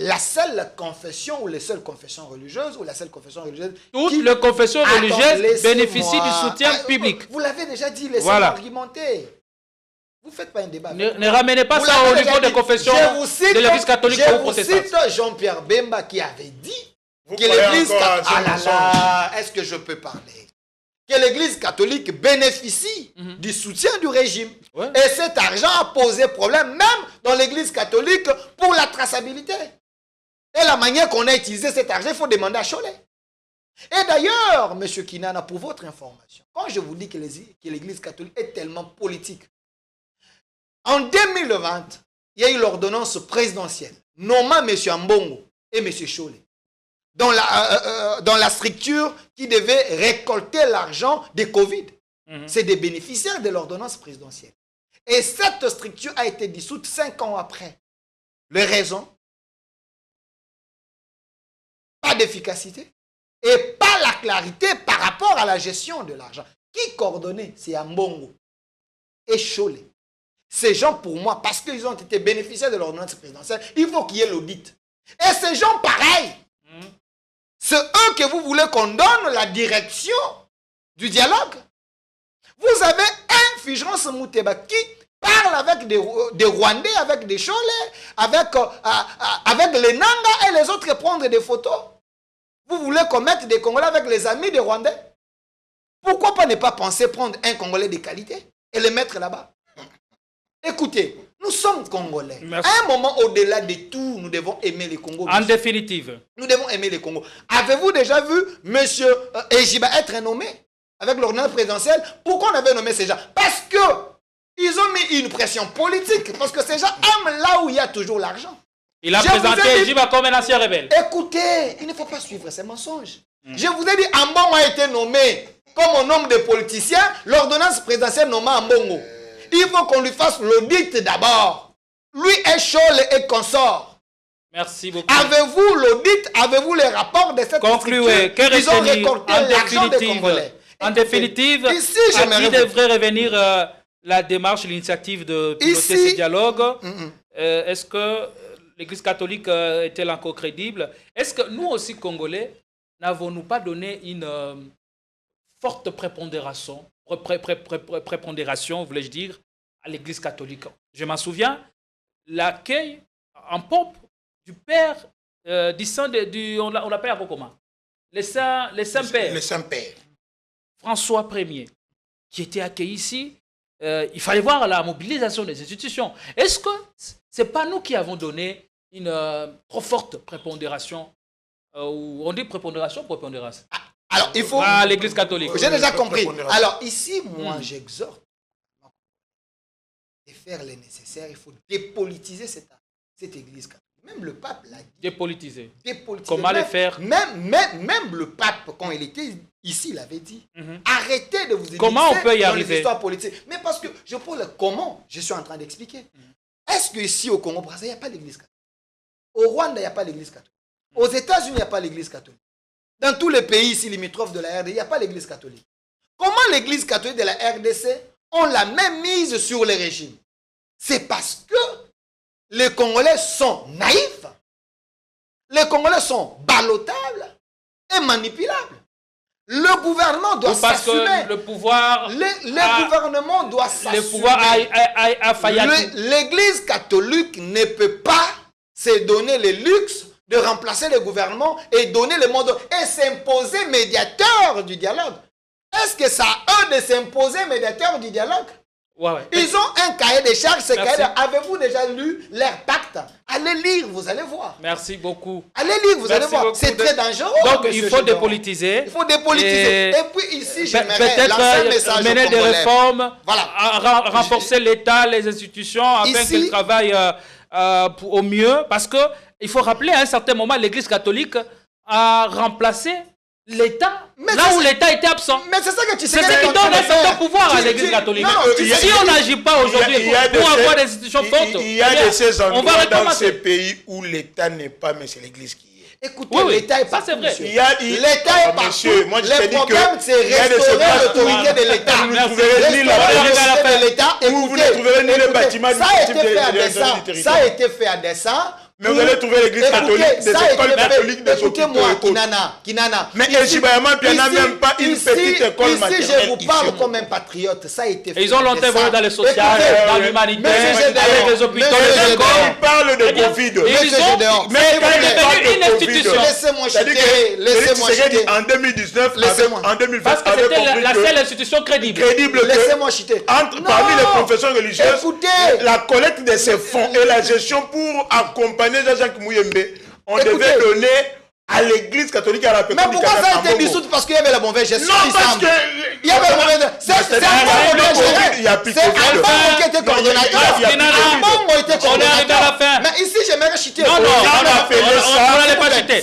la seule confession ou les seules confessions religieuses ou la seule confession religieuse... Toutes les confessions religieuses bénéficient du soutien public. Vous l'avez déjà dit, laissez-moi argumenter. Vous ne faites pas un débat. Ne ramenez pas ça au niveau des confessions de l'église catholique ou protestante. Je vous cite Jean-Pierre Bemba qui avait dit que l'église catholique... Ah là là, est-ce que je peux parler? Que l'église catholique bénéficie du soutien du régime. Ouais. Et cet argent a posé problème même dans l'église catholique pour la traçabilité. Et la manière qu'on a utilisé cet argent, il faut demander à Cholet. Et d'ailleurs, M. Kinana, pour votre information, quand je vous dis que l'église catholique est tellement politique, en 2020, il y a eu l'ordonnance présidentielle nommant M. Ambongo et M. Cholet dans la structure qui devait récolter l'argent des Covid. C'est des bénéficiaires de l'ordonnance présidentielle. Et cette structure a été dissoute 5 ans après. Les raisons? Pas d'efficacité et pas la clarité par rapport à la gestion de l'argent. Qui coordonnait? C'est Ambongo et Cholet. Ces gens, pour moi, parce qu'ils ont été bénéficiaires de l'ordonnance présidentielle, il faut qu'il y ait l'audit. Et ces gens, pareil, c'est eux que vous voulez qu'on donne la direction du dialogue. Vous avez un Fulgence Mouteba qui parle avec des Rwandais, avec des Cholais, avec les Nanga et les autres prendre des photos. Vous voulez qu'on mette des Congolais avec les amis des Rwandais? Pourquoi pas ne pas penser prendre un Congolais de qualité et le mettre là-bas? Écoutez, nous sommes Congolais. Merci. À un moment, au-delà de tout, nous devons aimer les Congos. En définitive. Nous devons aimer les Congos. Avez-vous déjà vu M. Ejiba être nommé avec l'ordonnance présidentielle? Pourquoi on avait nommé ces gens? Parce que ils ont mis une pression politique. Parce que ces gens aiment là où il y a toujours l'argent. Il a présenté Ejiba comme un ancien rebelle. Écoutez, il ne faut pas suivre ces mensonges. Je vous ai dit, Ambongo a été nommé comme un homme de politicien. L'ordonnance présidentielle nommée Ambongo. Il faut qu'on lui fasse l'audit d'abord. Lui est Cholle et consort. Merci beaucoup. Avez-vous l'audit? Avez-vous les rapports de cette Concluez. Ils ont récolté l'argent des Congolais. En définitive, ici, à qui devrait revenir la démarche, l'initiative de piloter ce dialogue? Est-ce que l'Église catholique est-elle encore crédible? Est-ce que nous aussi, Congolais, n'avons-nous pas donné une forte prépondération, voulais-je dire, à l'Église catholique? Je m'en souviens, l'accueil en pompe du Père, du Saint, on l'appelle comment? Le Saint-Père. Le Saint-Père. François Ier, qui était accueilli ici. Il fallait voir la mobilisation des institutions. Est-ce que ce n'est pas nous qui avons donné une trop forte prépondération on dit prépondération ou prépondérance? Alors, il faut... À l'Église catholique. J'ai déjà compris. Alors, ici, moi, j'exhorte de faire le nécessaire. Il faut dépolitiser cette Église catholique. Même le pape l'a dit. Dépolitiser. Comment le faire? Même le pape, quand il était ici, il avait dit, arrêtez de vous émixer comment on peut y dans arriver? les histoires politiques. Mais parce que, je pose comment, je suis en train d'expliquer. Est-ce qu'ici, au Congo-Brazzaville, il n'y a pas l'église catholique? Au Rwanda, il n'y a pas l'église catholique. Aux États-Unis, il n'y a pas l'église catholique. Dans tous les pays ici limitrophes de la RDC, il n'y a pas l'église catholique. Comment l'église catholique de la RDC, on l'a même mise sur les régimes? C'est parce que les Congolais sont naïfs, les Congolais sont ballottables et manipulables. Le gouvernement doit s'assumer. Parce que le pouvoir... Le gouvernement doit s'assumer. Le pouvoir a failli. L'Église catholique ne peut pas se donner le luxe de remplacer le gouvernement et donner le mot et s'imposer médiateur du dialogue. Est-ce que ça a eux de s'imposer médiateur du dialogue? Ils ont un cahier de charges. Avez-vous déjà lu leur pacte? Allez lire, vous allez voir. Merci beaucoup. Allez lire, vous allez voir. C'est très dangereux. Donc, il faut dépolitiser. Il faut dépolitiser. Et puis ici, j'aimerais lancer un message mener des réformes, voilà. Renforcer l'État, les institutions, afin qu'ils travaillent au mieux. Parce qu'il faut rappeler, à un certain moment, l'Église catholique a remplacé l'État, là où l'État était absent. Mais c'est ça que tu sais. C'est ce qui donne un certain pouvoir à l'Église catholique. Si on n'agit pas aujourd'hui pour avoir des institutions fortes, il y a de ces endroits dans ces pays où l'État n'est pas, mais c'est l'Église qui est. Écoutez, l'État est partout. L'État est partout. Monsieur, moi je te dis que c'est restaurer l'autorité de l'État. Vous ne trouverez ni la l'État. Vous ne trouverez ni le bâtiment ça a été fait à dessein. Ça a été fait à dessein. Mais vous allez trouver l'église catholique, des écoles catholiques, des hôpitaux. Écoutez-moi, Kinana. Mais Ejibayama, il n'y en a même pas une petite école maternelle. Ici, je vous parle comme un patriote. Ça a été fait. Ils ont longtemps évolué dans le social, dans l'humanitaire, avec les hôpitaux, les écoles. Ils parlent de Covid. Mais quand il est devenu une institution. Laissez-moi chuter. Laissez-moi chuter. En 2019, en 2020, parce que c'était la seule institution crédible. Laissez-moi chuter. Parmi les confessions religieuses, la collecte de ces fonds et la gestion pour accompagner Jean-Jacques Mouyembe, on devait donner à l'église catholique à la République. Mais pourquoi ça a été dissous? Parce qu'il y avait la mauvaise gestion. Non, parce que il y avait la mauvaise gestion. C'est Ambongo qui était coordonnateur. Ambongo était coordonnateur. Mais ici, j'aimerais chuter. Non, on n'allait pas chuter.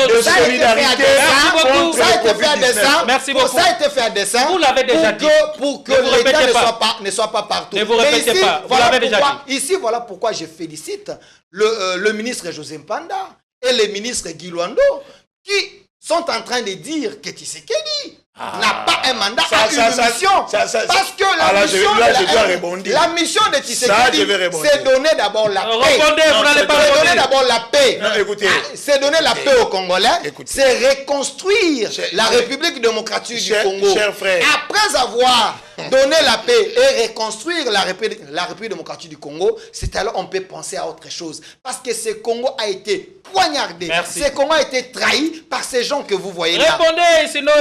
De solidarité. Ça a été fait à dessein. Merci beaucoup. Ça a été fait à dessein. Vous l'avez déjà dit. Pour que l'État ne soit pas partout. Ne vous répétez pas. Vous l'avez déjà dit. Ici, voilà pourquoi je félicite le ministre José Mpanda et le ministre Guy Luando qui sont en train de dire que Tshisekedi n'a pas un mandat, a une mission. Parce que la mission de Tshisekedi, c'est donner d'abord la paix. Répondez, vous n'allez pas C'est répondre. donner d'abord la paix. Non, écoutez. C'est donner la paix aux Congolais. C'est reconstruire la République démocratique du Congo. Cher frère. Après avoir donné la paix et reconstruire la République démocratique du Congo, c'est alors on peut penser à autre chose. Parce que ce Congo a été poignardé. Merci. Ce Congo a été trahi par ces gens que vous voyez là. Répondez, sinon...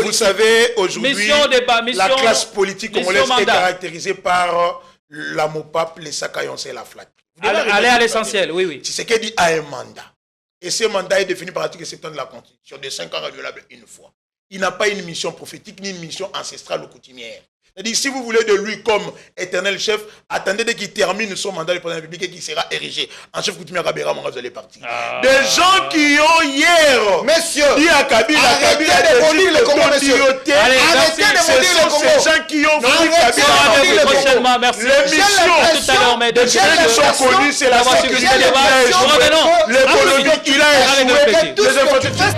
Vous savez, aujourd'hui, Mission, débat, mission, la classe politique mission, congolaise est mandat. caractérisée par la MOPAP, les Sakayonce et la FLAC. Allez à l'essentiel, oui, oui. Tshisekedi a un mandat. Et ce mandat est défini par l'article 70 de la Constitution, de 5 ans renouvelable une fois. Il n'a pas une mission prophétique ni une mission ancestrale ou coutumière. C'est-à-dire, si vous voulez de lui comme éternel chef, attendez dès qu'il termine son mandat de président de la République et qu'il sera érigé en chef coutumier à Kabera, vous allez partir. Des gens qui ont hier Messieurs, dit à Kabila, arrêtez de maudire le Congo, messieurs. Allez, Arrêtez de ce maudire le sont Congo. ces gens qui ont voulu Arrêtez Kabila. de maudire le Congo. Prochainement, merci. L'émission Tout à l'heure, mesdames, des gens qui sont connus, c'est la D'avoir sécurité suivi le des débat. a échoué. Revenons. L'économie, il a Arrêtez de échoué. répéter. Tout ce que tu fais,